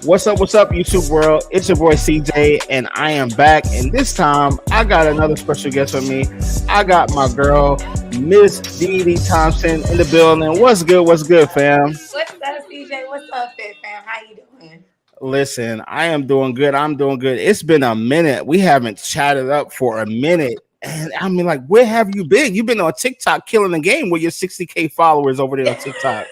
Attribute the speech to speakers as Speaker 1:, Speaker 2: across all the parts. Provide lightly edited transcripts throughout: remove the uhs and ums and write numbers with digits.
Speaker 1: What's up, YouTube world? It's your boy CJ, and I am back. And this time, I got another special guest with me. I got my girl, Miss Dede Thompson, in the building. What's good? What's good, fam?
Speaker 2: What's up, CJ? What's up, Fit Fam? How you doing?
Speaker 1: Listen, I am doing good. I'm doing good. It's been a minute. We haven't chatted up for a minute. And I mean, like, where have you been? You've been on TikTok killing the game with your 60K followers over there on TikTok.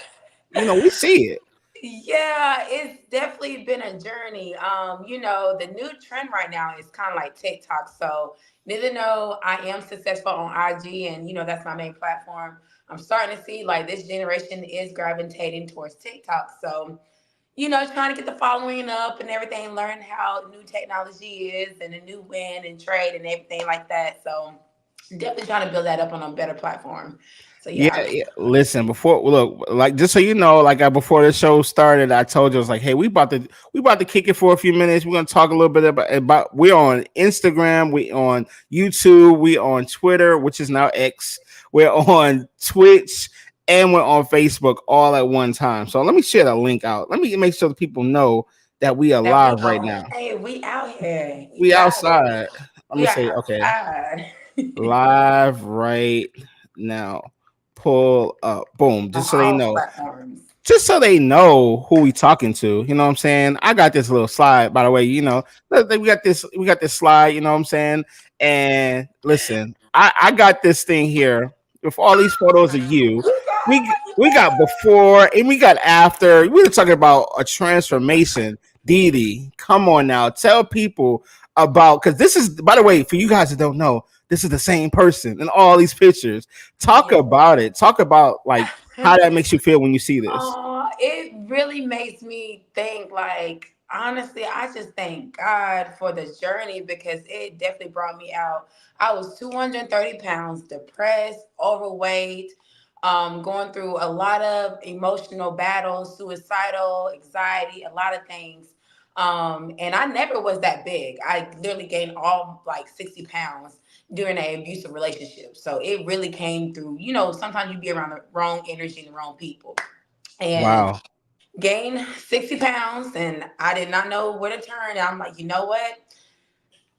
Speaker 1: We see it.
Speaker 2: Yeah, it's definitely been a journey. The new trend right now is kind of like TikTok. So, even though I am successful on IG and that's my main platform, I'm starting to see like this generation is gravitating towards TikTok. So, trying to get the following up and everything, learn how new technology is and a new win and trade and everything like that. So, definitely trying to build that up on a better platform. So,
Speaker 1: Yeah,
Speaker 2: yeah.
Speaker 1: yeah. Listen, before look, like just so you know, before the show started, I told you I was like, hey, we about to kick it for a few minutes. We're gonna talk a little bit about we're on Instagram, we on YouTube, we on Twitter, which is now X, we're on Twitch, and we're on Facebook all at one time. So let me share the link out. Let me make sure that people know that we are
Speaker 2: That we
Speaker 1: live right
Speaker 2: on.
Speaker 1: now.
Speaker 2: Hey, we out here. You
Speaker 1: We
Speaker 2: got it.
Speaker 1: outside. Let me
Speaker 2: We are
Speaker 1: say, okay,
Speaker 2: outside.
Speaker 1: live right now. Pull up, boom,
Speaker 2: On
Speaker 1: just so they
Speaker 2: all
Speaker 1: know,
Speaker 2: platforms.
Speaker 1: who we talking to. You know what I'm saying? I got this little slide, by the way. We got this slide. You know what I'm saying? And listen, I got this thing here with all these photos of you.
Speaker 2: You got
Speaker 1: We got before and we got after. We were talking about a transformation. Dede, come on now, tell people about, because this is, by the way, for you guys that don't know, this is the same person in all these pictures. Talk
Speaker 2: it.
Speaker 1: about it. Talk about like
Speaker 2: Yeah.
Speaker 1: how that makes you feel when you see this.
Speaker 2: It really makes me think like honestly, I just thank God for the journey because it definitely brought me out. I was 230 pounds, depressed, overweight, going through a lot of emotional battles, suicidal, anxiety, a lot of things. And I never was that big. I literally gained all like 60 pounds during an abusive relationship. So it really came through, sometimes you be around the wrong energy and the wrong people. And
Speaker 1: Wow.
Speaker 2: gained 60 pounds and I did not know where to turn. And I'm like, you know what?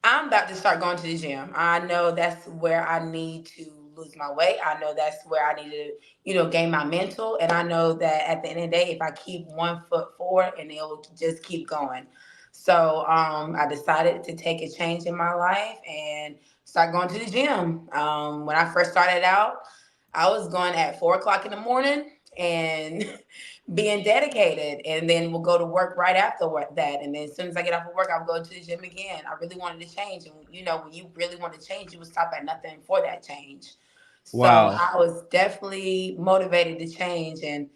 Speaker 2: I'm about to start going to the gym. I know that's where I need to lose my weight. I know that's where I need to, gain my mental. And I know that at the end of the day, if I keep one foot forward and it'll just keep going. So I decided to take a change in my life and start going to the gym. When I first started out, I was going at 4 o'clock in the morning and being dedicated, and then we'll go to work right after that. And then as soon as I get off of work, I'll go to the gym again. I really wanted to change, and when you really want to change, you would stop at nothing for that change. So
Speaker 1: Wow.
Speaker 2: I was definitely motivated to change, and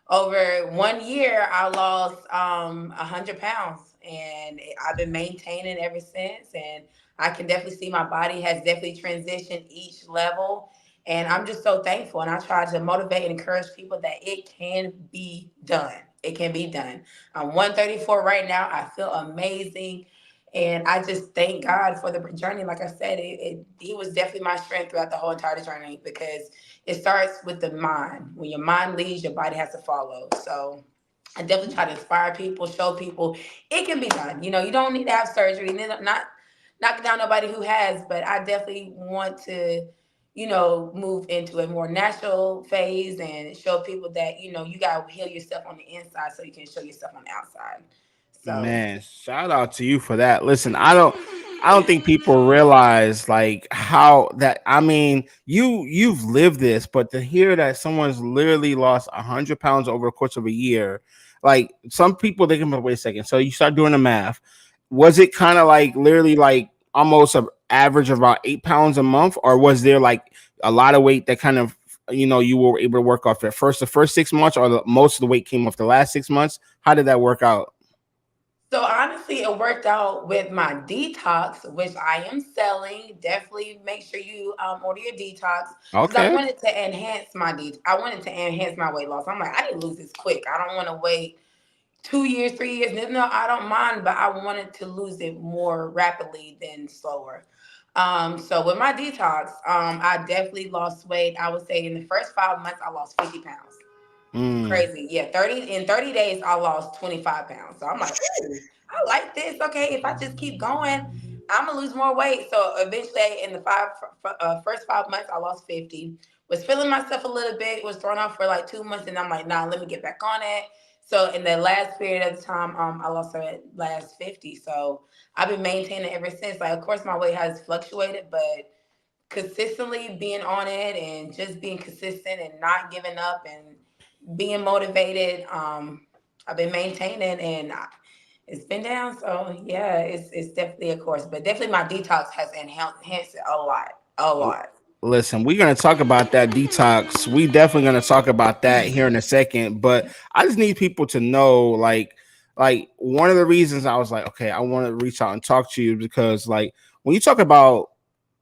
Speaker 2: over 1 year, I lost 100 pounds, and I've been maintaining ever since. And I can definitely see my body has definitely transitioned each level, and I'm just so thankful. And I try to motivate and encourage people that it can be done. It can be done. I'm 134 right now. I feel amazing. And I just thank God for the journey. Like I said, he was definitely my strength throughout the whole entire journey because it starts with the mind. When your mind leads, your body has to follow. So I definitely try to inspire people, show people it can be done. You don't need to have surgery. Not knocking down nobody who has, but I definitely want to, move into a more natural phase and show people that, you gotta heal yourself on the inside so you can show yourself on the outside. So
Speaker 1: Man, shout out to you for that. Listen, I don't think people realize like how that, I mean, you've lived this, but to hear that someone's literally lost 100 pounds over the course of a year, like some people they can wait a second. So you start doing the math. Was it kind of like literally like almost an average of about 8 pounds a month, or was there like a lot of weight that kind of you were able to work off at first the first 6 months, or most of the weight came off the last 6 months? How did that work out?
Speaker 2: So honestly, it worked out with my detox, which I am selling. Definitely make sure you order your detox because I
Speaker 1: Okay.
Speaker 2: wanted to enhance my I wanted to enhance my weight loss. I'm like, I didn't lose this quick. I don't want to wait 2 years, 3 years. No, I don't mind, but I wanted to lose it more rapidly than slower. So with my detox, I definitely lost weight. I would say in the first 5 months, I lost 50 pounds.
Speaker 1: Mm.
Speaker 2: Crazy. Yeah, 30 days I lost 25 pounds. So I'm like, ooh, I like this. Okay, if I just keep going, I'm gonna lose more weight. So eventually in the first 5 months I lost 50. Was feeling myself a little bit, was thrown off for like 2 months, and I'm like, nah, let me get back on it. So in the last period of the time, I lost the last 50. So I've been maintaining ever since. Like of course my weight has fluctuated, but consistently being on it and just being consistent and not giving up and being motivated. I've been maintaining and it's been down. So yeah, it's definitely a course, but definitely my detox has enhanced it a lot, a lot.
Speaker 1: Listen, we're gonna talk about that detox. We definitely gonna talk about that here in a second. But I just need people to know, like one of the reasons I was like, okay, I want to reach out and talk to you because, like, when you talk about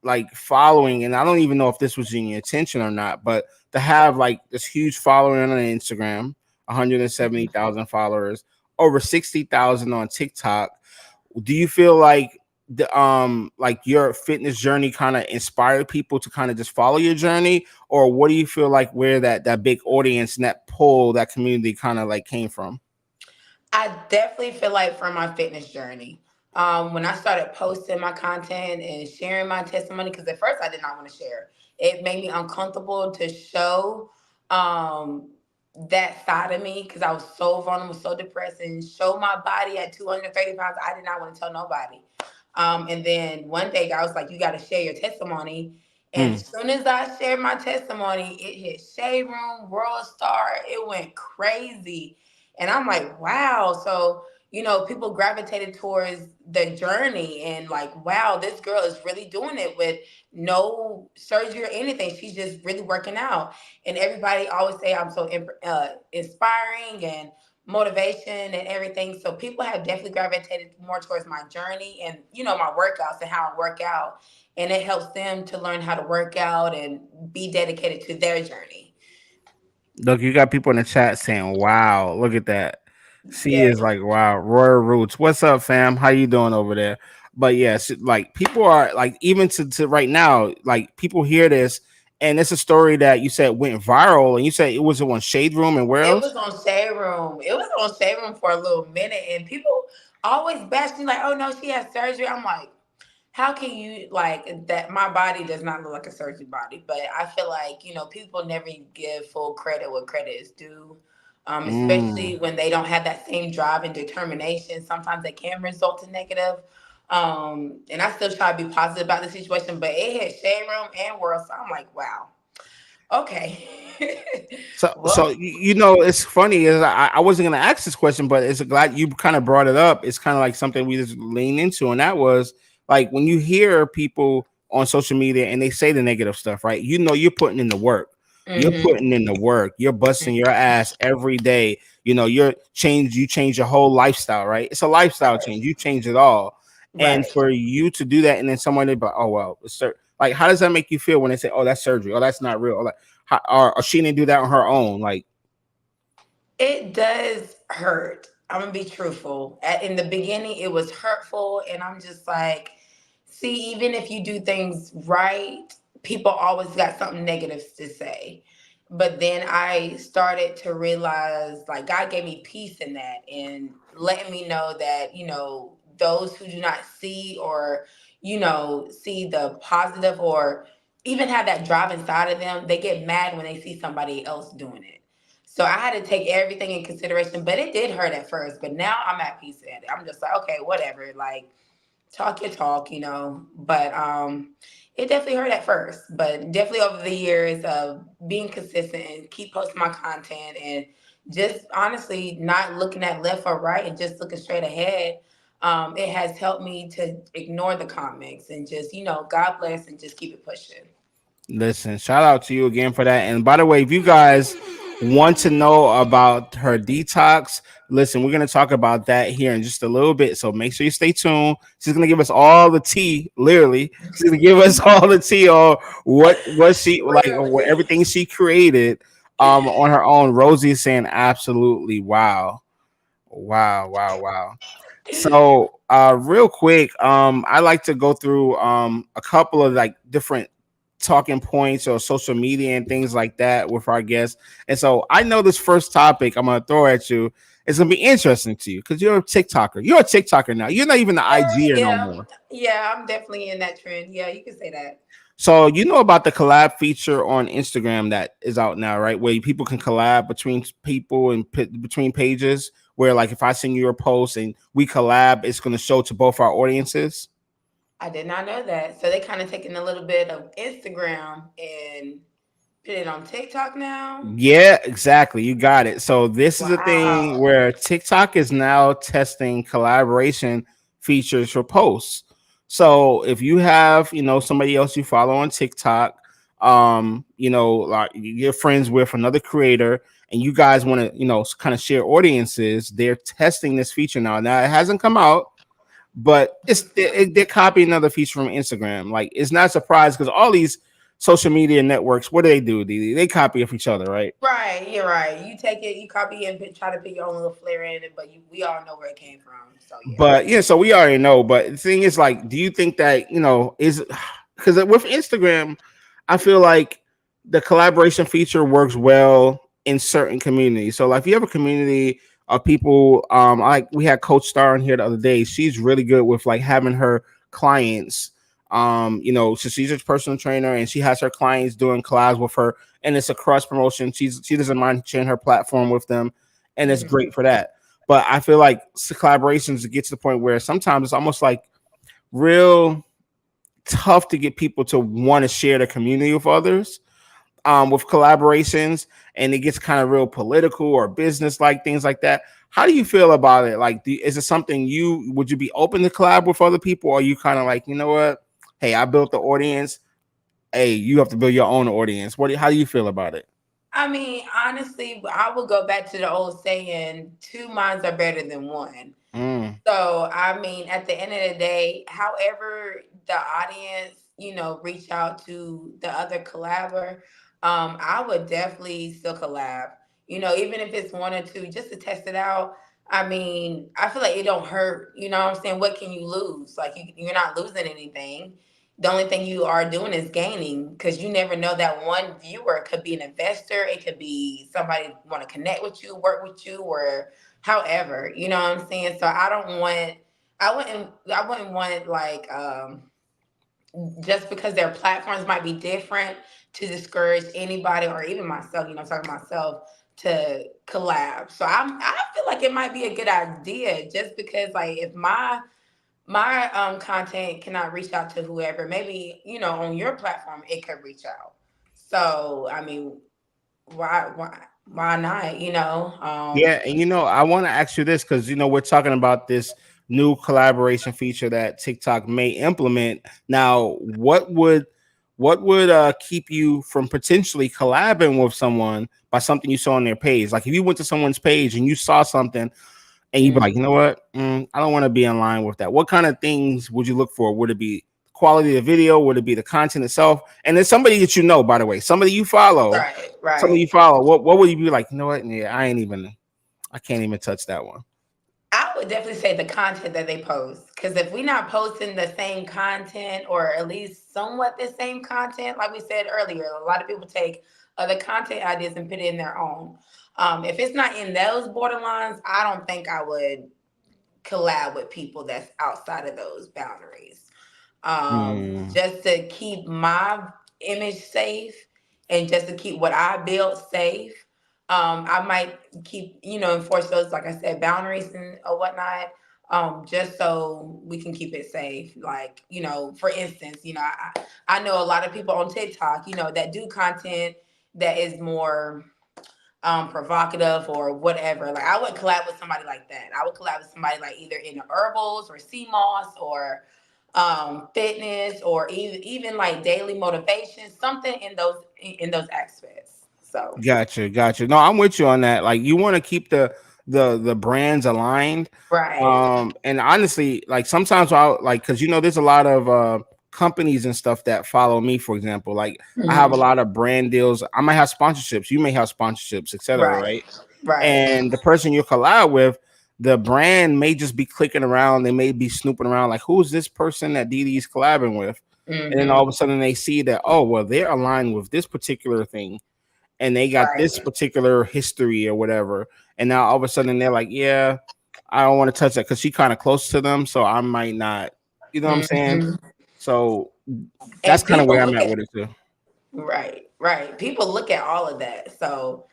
Speaker 1: like following, and I don't even know if this was in your intention or not, but to have like this huge following on Instagram, 170,000 followers, over 60,000 on TikTok. Do you feel like your fitness journey kind of inspired people to kind of just follow your journey, or what do you feel like where that big audience and that pull, that community kind of like came from?
Speaker 2: I definitely feel like from my fitness journey, when I started posting my content and sharing my testimony, because at first I did not want to share. It made me uncomfortable to show um, that side of me because I was so vulnerable, so depressed, and show my body at 230 pounds. I did not want to tell nobody. And then one day, I was like, "You got to share your testimony." And
Speaker 1: Mm.
Speaker 2: as soon as I shared my testimony, it hit Shade Room, World Star. It went crazy. And I'm like, wow. So, people gravitated towards the journey and like, wow, this girl is really doing it with no surgery or anything. She's just really working out. And everybody always say I'm so inspiring and motivation and everything. So people have definitely gravitated more towards my journey and, my workouts and how I work out. And it helps them to learn how to work out and be dedicated to their journey.
Speaker 1: Look, you got people in the chat saying, "Wow, look at that." She
Speaker 2: Yeah,
Speaker 1: is like, "Wow, Royal Roots. What's up, fam? How you doing over there?" But yes, like people are like even to right now, like people hear this, and it's a story that you said went viral, and you said it was on Shade Room and where
Speaker 2: it
Speaker 1: else?
Speaker 2: was on Shade Room. It was on Shade Room for a little minute, and people always bash me like, "Oh no, she had surgery." I'm like, how can you like that? My body does not look like a surgery body, but I feel like people never give full credit what credit is due.
Speaker 1: Mm.
Speaker 2: Especially when they don't have that same drive and determination. Sometimes they can result in negative. And I still try to be positive about the situation, but it hit Shade Room and World, so I'm like, wow, okay.
Speaker 1: So
Speaker 2: Well,
Speaker 1: it's funny is I wasn't gonna ask this question, but it's glad you kind of brought it up. It's kind of like something we just lean into, and that was like when you hear people on social media and they say the negative stuff, right? You're putting in the work. You're
Speaker 2: hmm
Speaker 1: putting in the work. You're busting your ass every day. You change your whole lifestyle, right? It's a lifestyle
Speaker 2: right,
Speaker 1: change. You change it all. And
Speaker 2: right.
Speaker 1: for you to do that, and then someone they be like, oh well, like how does that make you feel when they say, oh, that's surgery, oh, that's not real, or like or she didn't do that on her own. Like,
Speaker 2: It does hurt. I'm gonna be truthful. In the beginning, it was hurtful, and I'm just like, see, even if you do things right, people always got something negative to say. But then I started to realize, like, God gave me peace in that, and letting me know that those who do not see or see the positive or even have that drive inside of them, they get mad when they see somebody else doing it. So I had to take everything in consideration, but it did hurt at first. But now I'm at peace at it. I'm just like, okay, whatever. Like, talk your talk. But it definitely hurt at first. But definitely over the years of being consistent and keep posting my content and just honestly not looking at left or right and just looking straight ahead. It has helped me to ignore the comments and just, God bless and just keep it pushing.
Speaker 1: listen, shout out to you again for that. And by the way, if you guys want to know about her detox, listen, we're gonna talk about that here in just a little bit. So make sure you stay tuned. She's gonna give us all the tea, literally. She's gonna give us all the tea on what she like, what
Speaker 2: Literally.
Speaker 1: everything she created on her own. Rosie is saying absolutely wow. Wow, wow, wow. So, real quick, I like to go through a couple of like different talking points or social media and things like that with our guests. And so I know this first topic I'm gonna throw at you is gonna be interesting to you because you're a TikToker. You're a TikToker now. You're not even the IGer no
Speaker 2: Yeah,
Speaker 1: more.
Speaker 2: yeah, I'm definitely in that trend. Yeah, you can say that.
Speaker 1: So you know about the collab feature on Instagram that is out now, right? Where people can collab between people and between pages. Where like if I send you a post and we collab, it's going to show to both our audiences.
Speaker 2: I did not know that. So they kind of taking a little bit of Instagram and put it on TikTok now.
Speaker 1: Yeah, exactly. You got it. So this is a thing
Speaker 2: Wow.
Speaker 1: where TikTok is now testing collaboration features for posts. So if you have, somebody else you follow on TikTok, like you're friends with another creator and you guys want to, kind of share audiences, they're testing this feature now. Now it hasn't come out, but they're copying another feature from Instagram. Like it's not surprised because all these social media networks, what do they do? They copy of each other, right?
Speaker 2: Right, you're right. You take it, you copy it, and try to put your own little flair in it, but we all know where it came from. So yeah.
Speaker 1: But yeah, so we already know. But the thing is, like, do you think that is because with Instagram, I feel like the collaboration feature works well in certain communities. So, like, if you have a community of people, like we had Coach Star on here the other day. She's really good with like having her clients. So she's a personal trainer and she has her clients doing collabs with her, and it's a cross promotion. She doesn't mind sharing her platform with them, and it's
Speaker 2: Mhm.
Speaker 1: great for that. But I feel like collaborations get to the point where sometimes it's almost like real tough to get people to want to share the community with others with collaborations, and it gets kind of real political or business like things like that. How do you feel about it? Like, is it something would you be open to collab with other people, or are you kind of like, you know what? Hey, I built the audience. Hey, you have to build your own audience. How do you feel about it?
Speaker 2: I mean, honestly, I would go back to the old saying, two minds are better than one.
Speaker 1: Mm,
Speaker 2: So, I mean, at the end of the day, however the audience, reach out to the other collaborator, I would definitely still collab. Even if it's one or two, just to test it out. I mean, I feel like it don't hurt. You know what I'm saying? What can you lose? Like you're not losing anything. The only thing you are doing is gaining because you never know that one viewer could be an investor. It could be somebody want to connect with you, work with you, or however, you know what I'm saying? So I wouldn't want like just because their platforms might be different to discourage anybody or even myself, I'm talking myself to collab. So I feel like it might be a good idea just because like if my content cannot reach out to whoever, maybe, on your platform it could reach out. So I mean, why not,
Speaker 1: yeah, and I want to ask you this because we're talking about this new collaboration feature that TikTok may implement. Now, what would keep you from potentially collabing with someone by something you saw on their page? Like if you went to someone's page and you saw something and you'd be like, you know what, I don't want to be in line with that. What kind of things would you look for? Would it be quality of video? Would it be the content itself? And then somebody that by the way, somebody you follow,
Speaker 2: right,
Speaker 1: somebody
Speaker 2: right.
Speaker 1: you follow. What would you be like? You know what? Yeah, I can't even touch that one.
Speaker 2: I would definitely say the content that they post. Because if we're not posting the same content or at least somewhat the same content, like we said earlier, a lot of people take other content ideas and put it in their own. If it's not in those borderlines, I don't think I would collab with people that's outside of those boundaries.
Speaker 1: Hmm.
Speaker 2: Just to keep my image safe and just to keep what I built safe. I might keep, enforce those, like I said, boundaries and or whatnot, just so we can keep it safe. Like, for instance, I know a lot of people on TikTok, that do content that is more provocative or whatever. Like I would collab with somebody like that. I would collab with somebody like either in the herbals or sea moss or fitness or even like daily motivation, something in those aspects. So
Speaker 1: Gotcha. No, I'm with you on that. Like you want to keep the brands aligned.
Speaker 2: right.
Speaker 1: And honestly, like sometimes I like because there's a lot of companies and stuff that follow me, for example. Like I have a
Speaker 2: Mhm.
Speaker 1: lot of brand deals. I might have sponsorships, you may have sponsorships, etc.
Speaker 2: Right.
Speaker 1: Right.
Speaker 2: Right.
Speaker 1: And the person you collab with, the brand may just be clicking around, they may be snooping around like who's this person that Dede's collabing with. And then all
Speaker 2: Mm-hmm.
Speaker 1: of a sudden they see that, oh, well, they're aligned with this particular thing and they got this
Speaker 2: Right.
Speaker 1: particular history or whatever. And now all of a sudden they're like, yeah, I don't want to touch that because she kind of close to them. So I might not, you know what I'm saying?
Speaker 2: Mm-hmm.
Speaker 1: So that's
Speaker 2: And
Speaker 1: kind of where
Speaker 2: people
Speaker 1: I'm
Speaker 2: look
Speaker 1: at
Speaker 2: at
Speaker 1: with it too.
Speaker 2: right, right. People look at all of that. So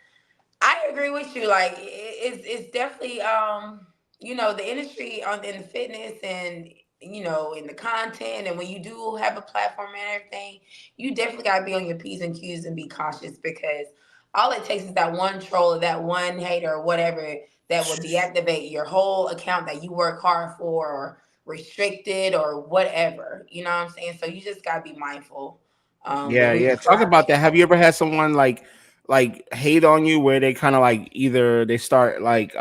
Speaker 2: I agree with you. Like it's definitely the industry on in the fitness and in the content, and when you do have a platform and everything, you definitely gotta be on your P's and Q's and be cautious because all it takes is that one troll or that one hater or whatever that will deactivate your whole account that you work hard for or restricted or whatever. You know what I'm saying? So you just gotta be mindful with
Speaker 1: Yeah,
Speaker 2: who you
Speaker 1: yeah. Talk
Speaker 2: surround
Speaker 1: about that. Have you
Speaker 2: yourself
Speaker 1: ever
Speaker 2: with.
Speaker 1: had someone like hate on you where they kind of like either they start like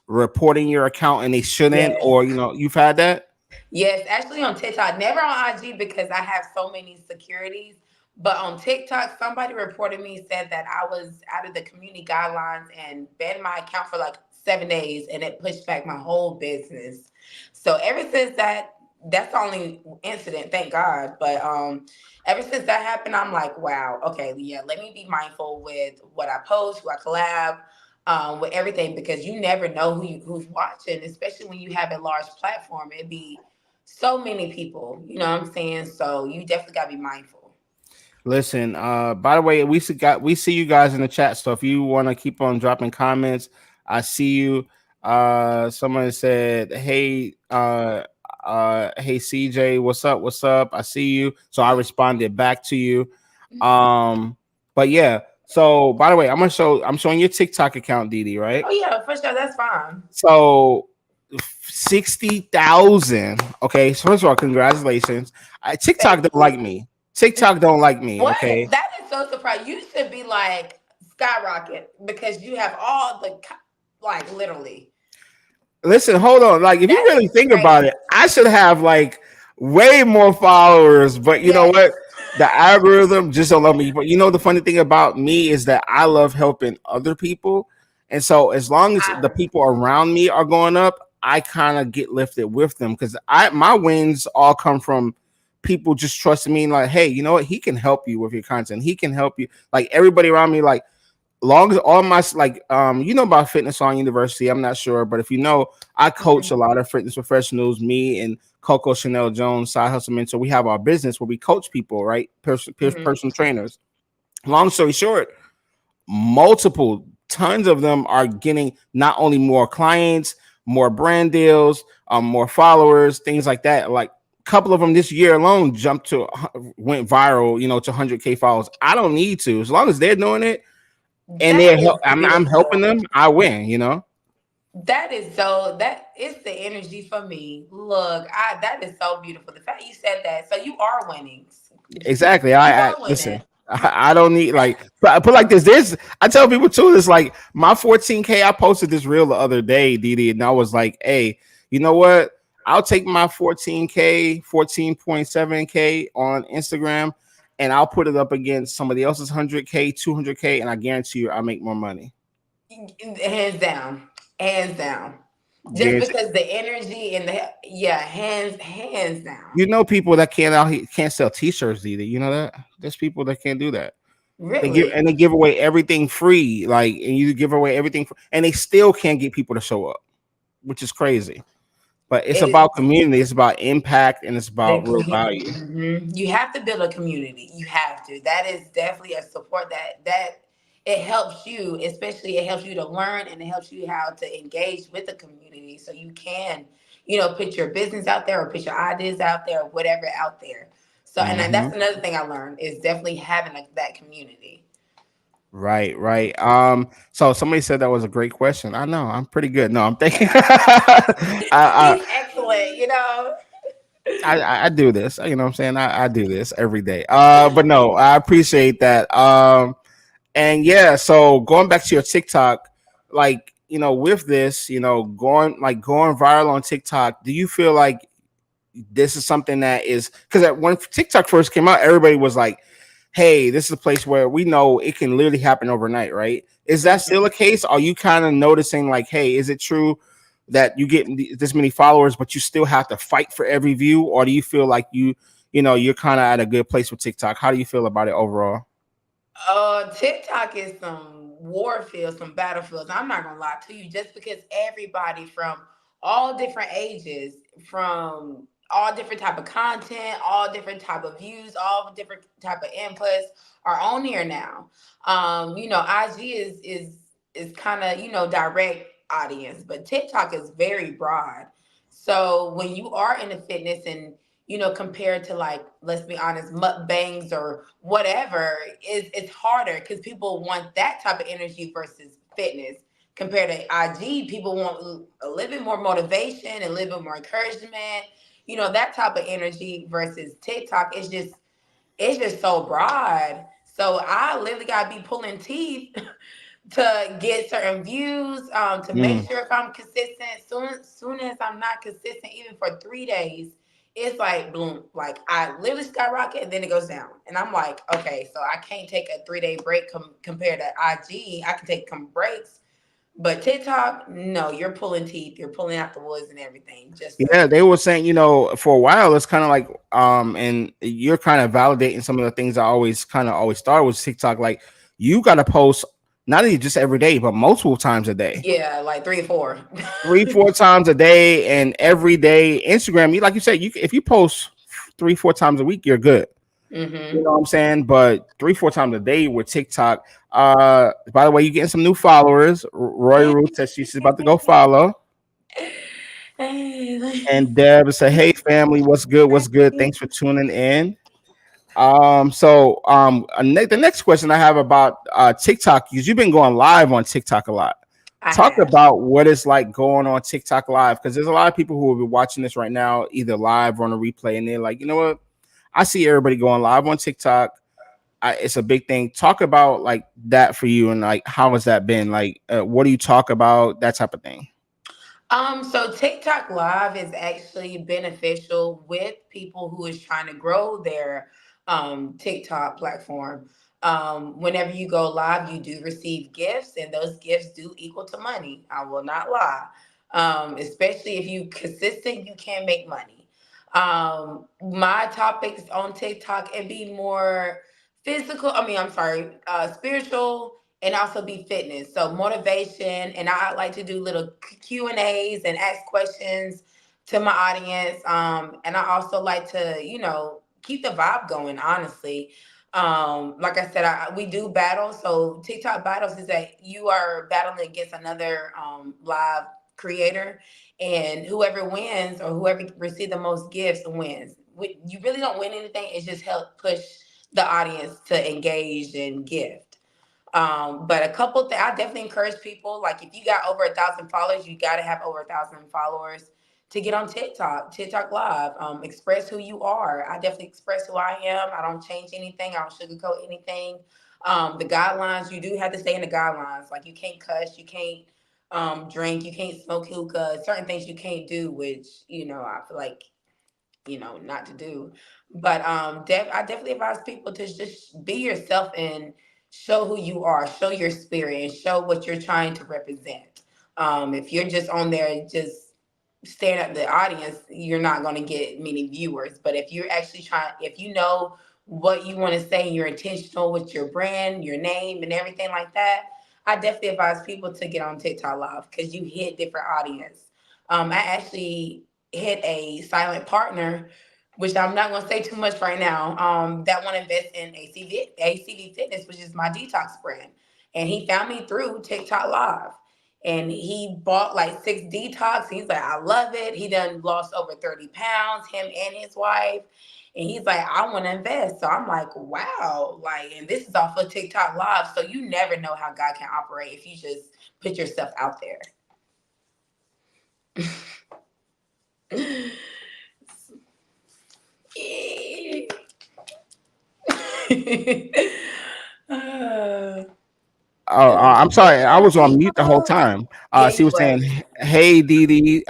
Speaker 1: reporting your account and they shouldn't,
Speaker 2: Yes.
Speaker 1: or you've had that?
Speaker 2: Yes, actually on TikTok, never on IG because I have so many securities. But on TikTok, somebody reported me, said that I was out of the community guidelines and banned my account for like 7 days, and it pushed back my whole business. So ever since that's the only incident, thank God. But ever since that happened, I'm like, wow, okay, yeah, let me be mindful with what I post, who I collab, with everything because you never know who's watching, especially when you have a large platform. It'd be so many people, you know what I'm saying? So you definitely gotta be mindful.
Speaker 1: Listen, by the way, we see you guys in the chat. So if you want to keep on dropping comments, I see you. Someone said, "Hey, hey CJ, what's up? What's up?" I see you. So I responded back to you. But yeah. So by the way, I'm showing your TikTok account, Dede, right?
Speaker 2: Oh yeah, for sure, that's fine.
Speaker 1: So 60,000. Okay. So first of all, congratulations. TikTok
Speaker 2: Thank
Speaker 1: don't
Speaker 2: you.
Speaker 1: like me. TikTok don't like me.
Speaker 2: What?
Speaker 1: Okay.
Speaker 2: That is so surprising. You should be like skyrocket because you have all the like literally.
Speaker 1: Listen, hold on. Like, if you
Speaker 2: That
Speaker 1: really
Speaker 2: is
Speaker 1: think about it,
Speaker 2: crazy.
Speaker 1: I should have like way more followers. But you know
Speaker 2: Yes.
Speaker 1: what? The algorithm just don't love me. But the funny thing about me is that I love helping other people, and so as long as the
Speaker 2: I,
Speaker 1: people around me are going up, I kind of get lifted with them because I my wins all come from people just trusting me. Like, hey, you know what? He can help you with your content. He can help you. Like everybody around me, like long as all my like about Fitness on University, I'm not sure, but if I coach a lot of fitness professionals. Me and Coco Chanel Jones, Side Hustle Mentor, we have our business where we coach people, right?
Speaker 2: mhm.
Speaker 1: Personal trainers. Long story short, multiple tons of them are getting not only more clients, more brand deals, more followers, things like that. Like a couple of them this year alone went viral, to 100K followers. I don't need to, as long as they're doing it and
Speaker 2: That is
Speaker 1: I'm helping
Speaker 2: beautiful.
Speaker 1: them, I win.
Speaker 2: That is so that is the energy for me. Look, that is so beautiful. The fact you said that, so you are winning.
Speaker 1: Exactly.
Speaker 2: You
Speaker 1: I
Speaker 2: are winning.
Speaker 1: listen. I don't need like I put like this. I tell people too. It's like my 14K. I posted this reel the other day, Dede, and I was like, "Hey, you know what? I'll take my 14K, 14.7K on Instagram, and I'll put it up against somebody else's 100K, 200K, and I guarantee you, I make more money.
Speaker 2: Hands down, hands down. Just
Speaker 1: Guarantee.
Speaker 2: because the energy and the yeah, hands down.
Speaker 1: People that can't sell T-shirts either. You know that there's people that can't do that.
Speaker 2: Really,
Speaker 1: They give away everything free, like, and you give away everything, and they still can't get people to show up, which is crazy. But it's
Speaker 2: it
Speaker 1: about community, it's about impact, and it's
Speaker 2: the
Speaker 1: about real value.
Speaker 2: you have to build a community. You have to. That is definitely a support that it helps you, especially it helps you to learn and it helps you how to engage with the community so you can, put your business out there or put your ideas out there or whatever out there. So, and then
Speaker 1: Hmm.
Speaker 2: that's another thing I learned is definitely having that community.
Speaker 1: Right, right. So somebody said that was a great question. I know I'm pretty good. No, I'm thinking.
Speaker 2: He's excellent.
Speaker 1: I do this. You know what I'm saying? I do this every day. But no, I appreciate that. And yeah, so going back to your TikTok, like, with this, going viral on TikTok, do you feel like this is something that is because when TikTok first came out, everybody was like, hey, this is a place where we know it can literally happen overnight, right? Is that still
Speaker 2: Mhm.
Speaker 1: the case? Are you kind of noticing like, hey, is it true that you get this many followers, but you still have to fight for every view? Or do you feel like you're kind of at a good place with TikTok. How do you feel about it overall?
Speaker 2: TikTok is some war fields, some battlefields. I'm not gonna lie to you, just because everybody from all different ages, from all different type of content, all different type of views, all different type of inputs are on here now. IG is kind of direct audience, but TikTok is very broad. So when you are into fitness and compared to, like, let's be honest, mukbangs or whatever, it's harder because people want that type of energy versus fitness. Compared to IG, people want a little bit more motivation and a little bit more encouragement, that type of energy versus TikTok. It's just so broad. So I literally gotta be pulling teeth to get certain views, to make
Speaker 1: Mm.
Speaker 2: sure if I'm consistent. Soon as I'm not consistent, even for 3 days, it's like boom, like I literally skyrocket and then it goes down. And I'm like, okay, so I can't take a 3 day break compared to IG. I can take some breaks, but TikTok, no, you're pulling teeth, you're pulling out the woods and everything. Just
Speaker 1: Yeah, they were saying, for a while, it's kind of like, and you're kind of validating some of the things I always started with TikTok. Like, you got to post not only just every day, but multiple times a day,
Speaker 2: yeah, like 3 or 4.
Speaker 1: 3, 4 times a day, and every day. Instagram, you like you said, if you post 3, 4 times a week, you're good. You
Speaker 2: Mm-hmm.
Speaker 1: know what I'm saying? But 3, 4 times a day with TikTok. By the way, you're getting some new followers. Roy Ruth says she's about to go follow. And Deb said, "Hey family, what's good? What's good? Thanks for tuning in." The next question I have about TikTok, because you've been going live on TikTok a lot.
Speaker 2: I
Speaker 1: Talk
Speaker 2: have.
Speaker 1: about what it's like going on TikTok live, because there's a lot of people who will be watching this right now, either live or on a replay, and they're like, you know what? I see everybody going live on TikTok. It's a big thing. Talk about like that for you, and like how has that been? Like, what do you talk about? That type of thing.
Speaker 2: So TikTok Live is actually beneficial with people who is trying to grow their TikTok platform. Whenever you go live, you do receive gifts, and those gifts do equal to money. I will not lie. Especially if you consistent, you can make money. My topics on TikTok and be more physical. I mean, I'm sorry, spiritual, and also be fitness. So motivation, and I like to do little Q&As and ask questions to my audience. And I also like to, keep the vibe going, honestly. Like I said, we do battle. So TikTok battles is that you are battling against another live creator, and whoever wins or whoever receives the most gifts wins. You really don't win anything. It's just help push the audience to engage and gift. But a couple things, I definitely encourage people. Like, if you got over 1,000 followers, you got to have over 1,000 followers to get on TikTok Live. Express who you are. I definitely express who I am. I don't change anything. I don't sugarcoat anything. The guidelines, you do have to stay in the guidelines. Like, you can't cuss, you can't drink, you can't smoke hookah. Certain things you can't do, which I feel like not to do. But I definitely advise people to just be yourself and show who you are, show your spirit, and show what you're trying to represent. If you're just on there just staring at the audience, you're not going to get many viewers. But if you're actually trying, if you know what you want to say, and you're intentional with your brand, your name, and everything like that, I definitely advise people to get on TikTok Live because you hit different audience. I actually hit a silent partner, which I'm not going to say too much right now, that want to invest in ACV Fitness, which is my detox brand. And he found me through TikTok Live. And he bought like 6 detox. He's like, I love it. He done lost over 30 pounds, him and his wife. And he's like, I want to invest. So I'm like, wow. Like, and this is off of TikTok Live. So you never know how God can operate if you just put yourself out there. Uh,
Speaker 1: I'm sorry, I was on mute the whole time.
Speaker 2: yeah,
Speaker 1: She
Speaker 2: you
Speaker 1: was saying,
Speaker 2: was.
Speaker 1: "Hey, Dede."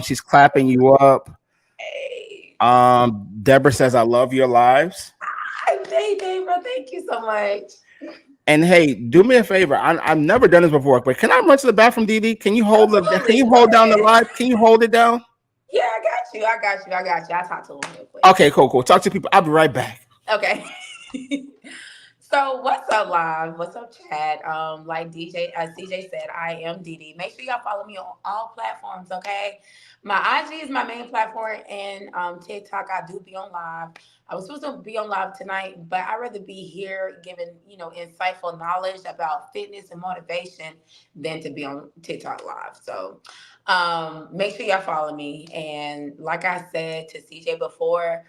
Speaker 1: She's clapping you up.
Speaker 2: Hey,
Speaker 1: Deborah says, "I love your lives."
Speaker 2: hey, Debra, thank you so much.
Speaker 1: And hey, do me a favor. I've never done this before, but can I run to the bathroom, Dede? Can you hold the? Can
Speaker 2: Absolutely,
Speaker 1: you
Speaker 2: go
Speaker 1: hold down the
Speaker 2: ahead.
Speaker 1: live? Can you hold it down?
Speaker 2: Yeah, I got you. I got you. I got you. I talked to him real quick.
Speaker 1: Okay, cool, cool. Talk to people. I'll be right back.
Speaker 2: Okay. So what's up, live? What's up, chat? Like DJ CJ said, I am Dede. Make sure y'all follow me on all platforms, okay? My IG is my main platform, and TikTok I do be on live. I was supposed to be on live tonight, but I'd rather be here giving insightful knowledge about fitness and motivation than to be on TikTok live. So make sure y'all follow me. And like I said to CJ before,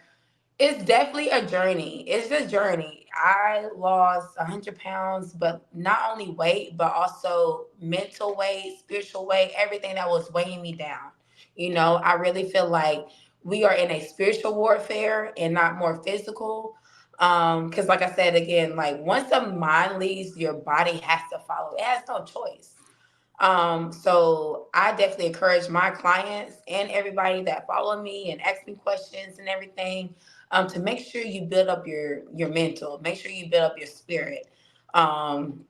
Speaker 2: it's definitely a journey. It's a journey. I lost 100 pounds, but not only weight, but also mental weight, spiritual weight, everything that was weighing me down. I really feel like we are in a spiritual warfare and not more physical. Because like I said again, like once the mind leaves, your body has to follow. It has no choice. So I definitely encourage my clients and everybody that follow me and ask me questions and everything, to make sure you build up your mental, make sure you build up your spirit. Um,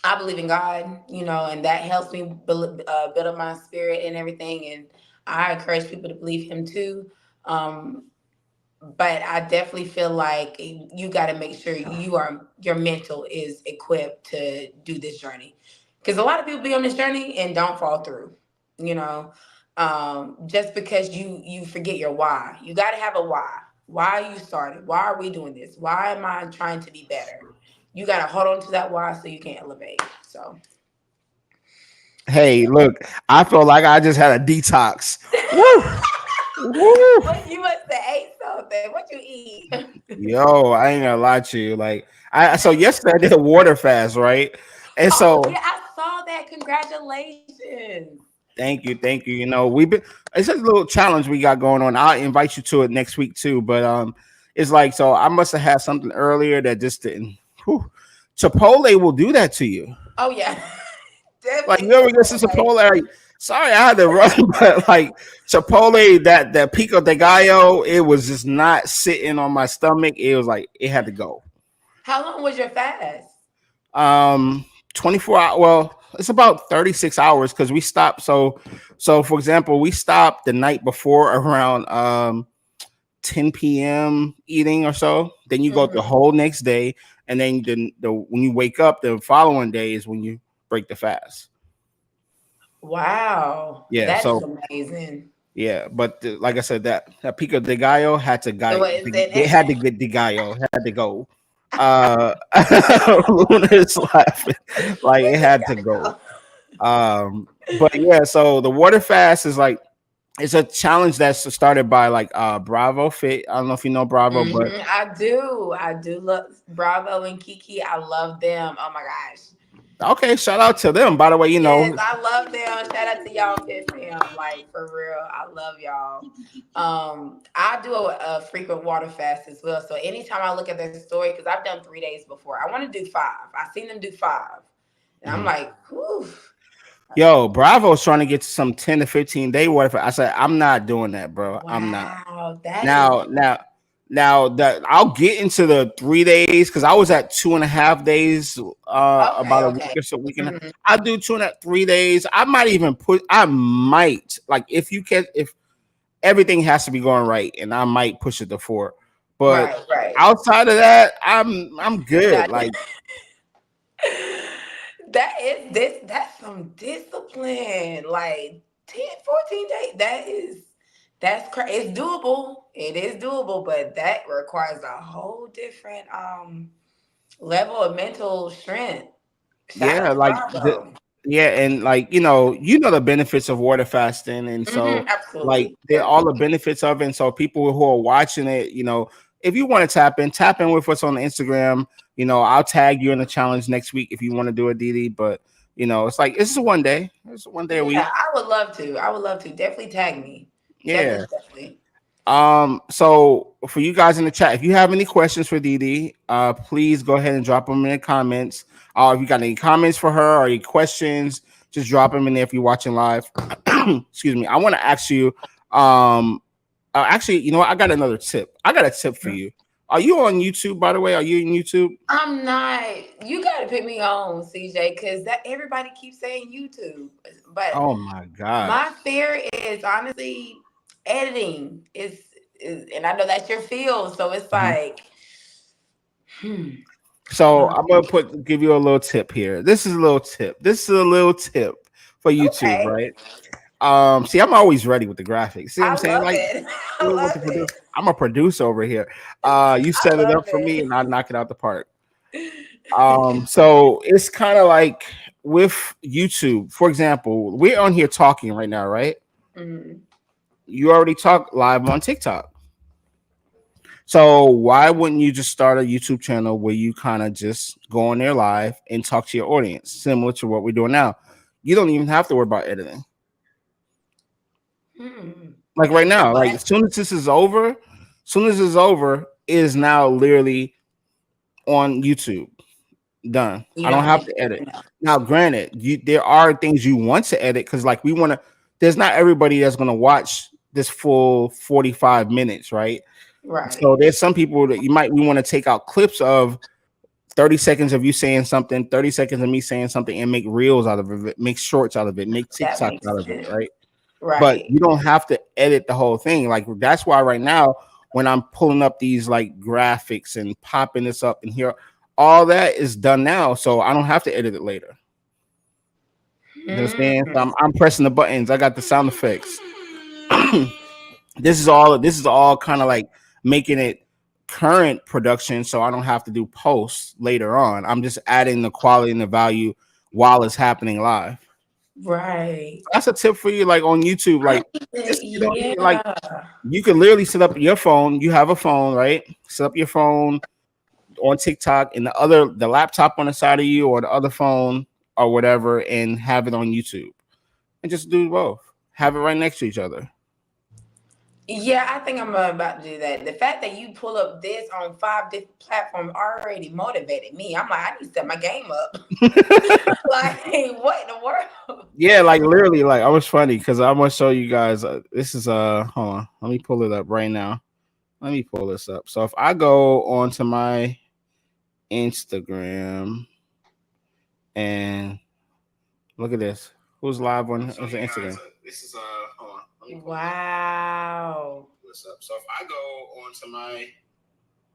Speaker 2: I believe in God, and that helps me build up my spirit and everything. And I encourage people to believe Him too. Um, but I definitely feel like you got to make sure your mental is equipped to do this journey, because a lot of people be on this journey and don't fall through. You know, just because you forget your why. You got to have a why. Why you started? Why are we doing this? Why am I trying to be better? You got to hold on to that why so you can elevate. So.
Speaker 1: Hey, look, I feel like I just had a detox. Woo, woo.
Speaker 2: What you must have ate something. What you eat?
Speaker 1: Yo, I ain't gonna lie to you. Like, so yesterday I did a water fast, right? And
Speaker 2: Oh
Speaker 1: so
Speaker 2: yeah, I saw that. Congratulations.
Speaker 1: thank you, thank you. We've been it's just a little challenge we got going on. I'll invite you to it next week too. But it's like so I must have had something earlier that just didn't. Whew. Chipotle will do that to you.
Speaker 2: Oh yeah,
Speaker 1: Like
Speaker 2: definitely
Speaker 1: you ever get some
Speaker 2: Chipotle.
Speaker 1: Chipotle? Like, sorry, I had to run, but like Chipotle, that pico de gallo, it was just not sitting on my stomach. It was like it had to go.
Speaker 2: How long was your fast?
Speaker 1: Um, 24 hours. Well, it's about 36 hours because we stopped. So for example, we stopped the night before around 10 p.m. eating or so. Then you go the
Speaker 2: Hmm.
Speaker 1: whole next day, and then when you wake up the following day is when you break the fast.
Speaker 2: Wow,
Speaker 1: Yeah.
Speaker 2: that is
Speaker 1: So
Speaker 2: amazing.
Speaker 1: yeah, but like I said, that pico de gallo had to guy.
Speaker 2: What is
Speaker 1: They
Speaker 2: it?
Speaker 1: had to get the gallo. Had to go. Uh, Luna's laughing like it
Speaker 2: We just
Speaker 1: had to
Speaker 2: gotta
Speaker 1: go.
Speaker 2: go.
Speaker 1: But yeah, so the water fast is like it's a challenge that's started by like Bravo Fit. I don't know if you know Bravo, but
Speaker 2: I do. I do love Bravo and Kiki. I love them. Oh my gosh.
Speaker 1: okay, shout out to them. By the way,
Speaker 2: Yes, I love them. Shout out to y'all, Fit Fam. Like for real, I love y'all. I do a frequent water fast as well. So anytime I look at their story, because I've done 3 days before, I want to do five. I've seen them do five, and I'm
Speaker 1: Mhm.
Speaker 2: like, whew.
Speaker 1: Yo, Bravo's trying to get to some 10 to 15 day water fast. I said, I'm not doing that, bro. I'm not.
Speaker 2: Wow, that is.
Speaker 1: Now, now, now that I'll get into the 3 days because I was at 2.5 days
Speaker 2: Okay,
Speaker 1: about a week
Speaker 2: okay.
Speaker 1: or so weekend.
Speaker 2: Mhm.
Speaker 1: I do 3 days. I might even put I might like if everything has to be going right and I might push it to 4. But
Speaker 2: Right, right.
Speaker 1: outside of that, I'm good.
Speaker 2: Not
Speaker 1: Like
Speaker 2: that is this. That's some discipline. Like 10, 14 days. That's crazy. It's doable. It is doable, but that requires a whole different level of mental strength. Shout out
Speaker 1: yeah,
Speaker 2: to Bravo.
Speaker 1: yeah, and like the benefits of water fasting, and so like
Speaker 2: Absolutely.
Speaker 1: they're all the benefits of it. And so people who are watching it, if you want to tap in with us on Instagram. I'll tag you in the challenge next week if you want to do it, Didi. But it's like it's one day. It's one day a
Speaker 2: Yeah,
Speaker 1: week.
Speaker 2: I would love to. I would love to. Definitely tag me.
Speaker 1: Yeah.
Speaker 2: Definitely, definitely.
Speaker 1: So for you guys in the chat, if you have any questions for Didi, please go ahead and drop them in the comments. If you got any comments for her or any questions, just drop them in there if you're watching live. Excuse me. I want to ask you, actually, what? I got another tip. I got a tip for you. Are you on YouTube, by the way? Are you in YouTube?
Speaker 2: I'm not. You got to put me on, CJ, because that everybody keeps saying YouTube. But
Speaker 1: Oh my
Speaker 2: my
Speaker 1: gosh.
Speaker 2: fear is honestly, editing is, and I know that's your field, so it's
Speaker 1: Mhm.
Speaker 2: like, hmm,
Speaker 1: So
Speaker 2: uh,
Speaker 1: I'm gonna give you a little tip here. This is a little tip. This is a little tip for YouTube,
Speaker 2: okay,
Speaker 1: right? See, I'm always ready with the graphics. See what I'm
Speaker 2: I
Speaker 1: saying?
Speaker 2: love
Speaker 1: Like
Speaker 2: it. I
Speaker 1: with the
Speaker 2: love
Speaker 1: producer.
Speaker 2: it.
Speaker 1: I'm a producer over here. You
Speaker 2: I
Speaker 1: set it
Speaker 2: love
Speaker 1: up for me
Speaker 2: it.
Speaker 1: and I knock it out the park. So it's kind of like with YouTube, for example, we're on here talking right now, right?
Speaker 2: Mhm.
Speaker 1: You already talk live on TikTok. So why wouldn't you just start a YouTube channel where you kind of just go on there live and talk to your audience, similar to what we're doing now? You don't even have to worry about editing.
Speaker 2: Hmm.
Speaker 1: Like right
Speaker 2: You know
Speaker 1: now, like
Speaker 2: what?
Speaker 1: as soon as this is over, it is now literally on YouTube. Done.
Speaker 2: You
Speaker 1: I don't
Speaker 2: don't
Speaker 1: have
Speaker 2: think
Speaker 1: to edit.
Speaker 2: no.
Speaker 1: Now, granted, there are things you want to edit because, like, we want to. There's not everybody that's going to watch this full 45 minutes, right? So
Speaker 2: Right.
Speaker 1: there's some people that we want to take out clips of 30 seconds of you saying something, 30 seconds of me saying something, and make reels out of it, make shorts out of it, make
Speaker 2: That
Speaker 1: TikToks
Speaker 2: makes
Speaker 1: out of it,
Speaker 2: sense.
Speaker 1: right? But
Speaker 2: Right.
Speaker 1: you don't have to edit the whole thing. Like that's why right now, when I'm pulling up these like graphics and popping this up and here, all that is done now. So I don't have to edit it later. You understand? So
Speaker 2: Hmm.
Speaker 1: I'm pressing the buttons. I got the sound effects. This is all kind of like making it current production so I don't have to do posts later on. I'm just adding the quality and the value while it's happening live.
Speaker 2: Right.
Speaker 1: That's a tip for you, like on YouTube.
Speaker 2: I
Speaker 1: Like
Speaker 2: need
Speaker 1: just you don't even like
Speaker 2: yeah.
Speaker 1: you can literally set up your phone. You have a phone, right? Set up your phone on TikTok and the laptop on the side of you or the other phone or whatever, and have it on YouTube. And just do both. Have it right next to each other.
Speaker 2: Yeah, I think I'm about to do that. The fact that you pull up this on 5 different platforms already motivated me. I'm like, I need to step my game up. Like, what in the world?
Speaker 1: Yeah, like literally, like I was funny because I'm gonna show you guys. This is hold on, let me pull it up right now. Let me pull this up. So if I go onto my Instagram and look at this, who's live on Instagram? This is hold on, let me
Speaker 2: Wow.
Speaker 1: pull this up. So if I go onto my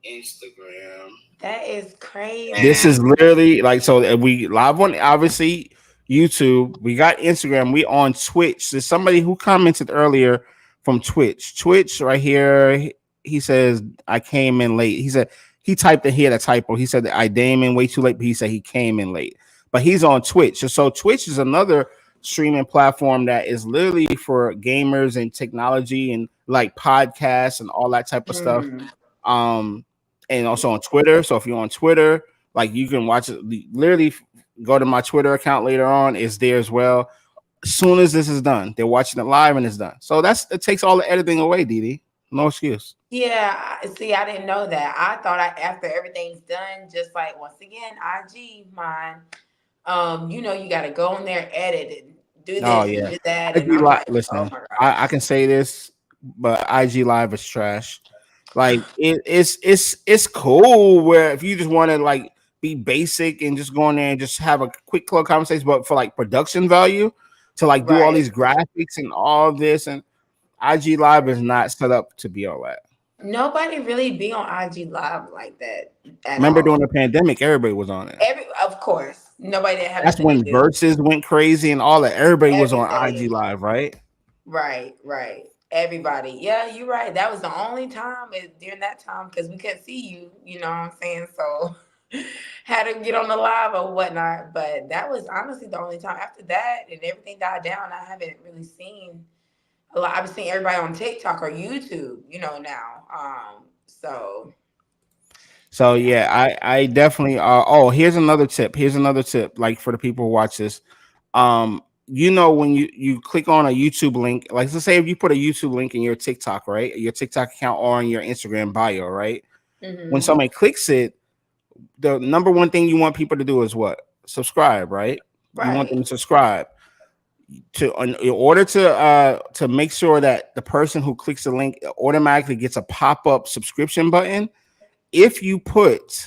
Speaker 1: Instagram,
Speaker 2: That is
Speaker 1: this
Speaker 2: crazy.
Speaker 1: is literally like so we live on obviously YouTube. We got Instagram. We on Twitch. There's somebody who commented earlier from Twitch. Twitch right here. He says I came in late. He said he typed in here a typo. He said that I came in way too late, but he said he came in late. But he's on Twitch. So Twitch is another streaming platform that is literally for gamers and technology and like podcasts and all that type of stuff.
Speaker 2: Hmm.
Speaker 1: Um, and also on Twitter. So if you're on Twitter, like you can watch it. Literally, go to my Twitter account later on. It's there as well. As soon as this is done, they're watching it live and it's done. So it takes all the editing away, Dede. No excuse.
Speaker 2: Yeah, see, I didn't know that. I thought after everything's done, just like once again, IG mine. You got to go on there, edit, and do
Speaker 1: Oh
Speaker 2: this and
Speaker 1: yeah,
Speaker 2: do that, and
Speaker 1: IG
Speaker 2: I'm
Speaker 1: live.
Speaker 2: like, oh
Speaker 1: Listen,
Speaker 2: my
Speaker 1: I
Speaker 2: gosh.
Speaker 1: can say this, but IG live is trash. Like it's cool where if you just want to like be basic and just go in there and just have a quick club conversation, but for like production value to like do all
Speaker 2: Right.
Speaker 1: these graphics and all this and IG live is not set up to be all that.
Speaker 2: Nobody really be on IG live like that at
Speaker 1: Remember during
Speaker 2: all.
Speaker 1: the pandemic, everybody was on it.
Speaker 2: Of course, nobody didn't have
Speaker 1: That's
Speaker 2: nothing to
Speaker 1: when
Speaker 2: do.
Speaker 1: verses went crazy and all that. Everybody was on IG
Speaker 2: Everything.
Speaker 1: live, right?
Speaker 2: Right, right. Everybody. Yeah, you're right. That was the only time during that time because we couldn't see you. You know what I'm saying? So had to get on the live or whatnot. But that was honestly the only time. After that and everything died down, I haven't really seen a lot. I've been seeing everybody on TikTok or YouTube. Now. So
Speaker 1: So
Speaker 2: yeah.
Speaker 1: yeah, I definitely oh, here's another tip. Here's another tip like for the people who watch this. When you click on a YouTube link, like let's say if you put a YouTube link in your TikTok, right? Your TikTok account or on your Instagram bio, right? When
Speaker 2: Hmm.
Speaker 1: somebody clicks it, the number one thing you want people to do is what? Subscribe, right? You want them
Speaker 2: Right.
Speaker 1: to subscribe in order to make sure that the person who clicks the link automatically gets a pop-up subscription button. If you put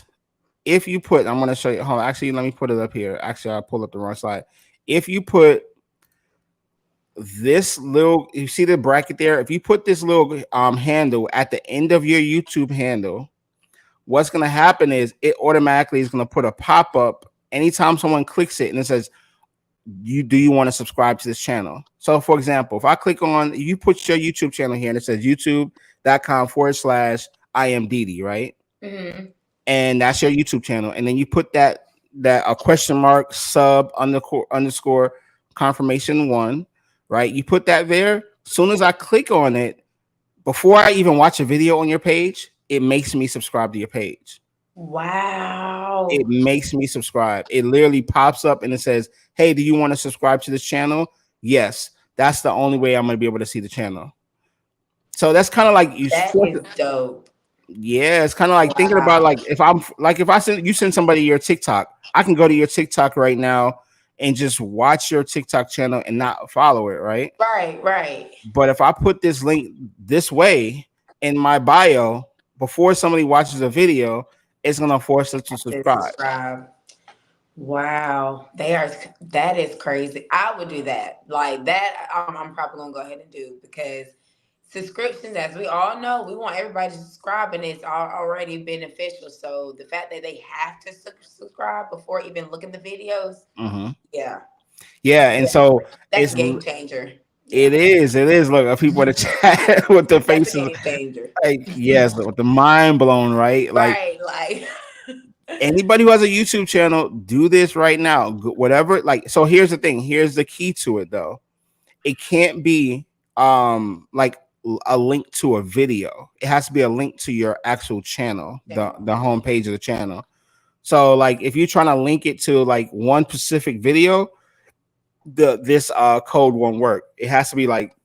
Speaker 1: I'm going to show you. Hold on, actually, let me put it up here. Actually, I pulled up the wrong slide. If you put this little, you see the bracket there? If you put this little handle at the end of your YouTube handle, what's going to happen is it automatically is going to put a pop up anytime someone clicks it, and it says, you want to subscribe to this channel. So for example, if I click on, you put your YouTube channel here and it says youtube.com/ IamDede, right?
Speaker 2: Mm-hmm.
Speaker 1: And that's your YouTube channel. And then you put that a question mark sub underscore confirmation one, right? You put that there. Soon as I click on it, before I even watch a video on your page, it makes me subscribe to your page. It
Speaker 2: Wow.
Speaker 1: makes me subscribe. It literally pops up and it says, "Hey, do you want to subscribe to this channel?" Yes. That's the only way I'm going to be able to see the channel. So that's kind of like you
Speaker 2: That is dope.
Speaker 1: yeah, it's kind of like thinking about,
Speaker 2: Wow.
Speaker 1: like, if I send somebody your TikTok, I can go to your TikTok right now and just watch your TikTok channel and not follow it, right?
Speaker 2: Right, right.
Speaker 1: But if I put this link this way in my bio before somebody watches a video, it's gonna force them to
Speaker 2: To
Speaker 1: subscribe.
Speaker 2: subscribe. Wow, they are. That is crazy. I would do that. Like that, I'm probably gonna go ahead and do because subscriptions, as we all know, we want everybody to subscribe, and it's already beneficial. So the fact that they have to subscribe before even looking the videos,
Speaker 1: Hmm.
Speaker 2: yeah,
Speaker 1: Yeah, and so
Speaker 2: that's a
Speaker 1: it's
Speaker 2: game changer. Yeah,
Speaker 1: it is. Look, people in the chat with the
Speaker 2: that's a
Speaker 1: faces,
Speaker 2: game changer.
Speaker 1: like, yes, with the mind blown, right? Like,
Speaker 2: Right, like
Speaker 1: anybody who has a YouTube channel, do this right now. Whatever, like, so here's the thing. Here's the key to it, though. It can't be like a link to a video. It has to be a link to your actual channel, the
Speaker 2: channel.
Speaker 1: homepage of the channel. So, like, if you're trying to link it to like one specific video, this code won't work. It has to be like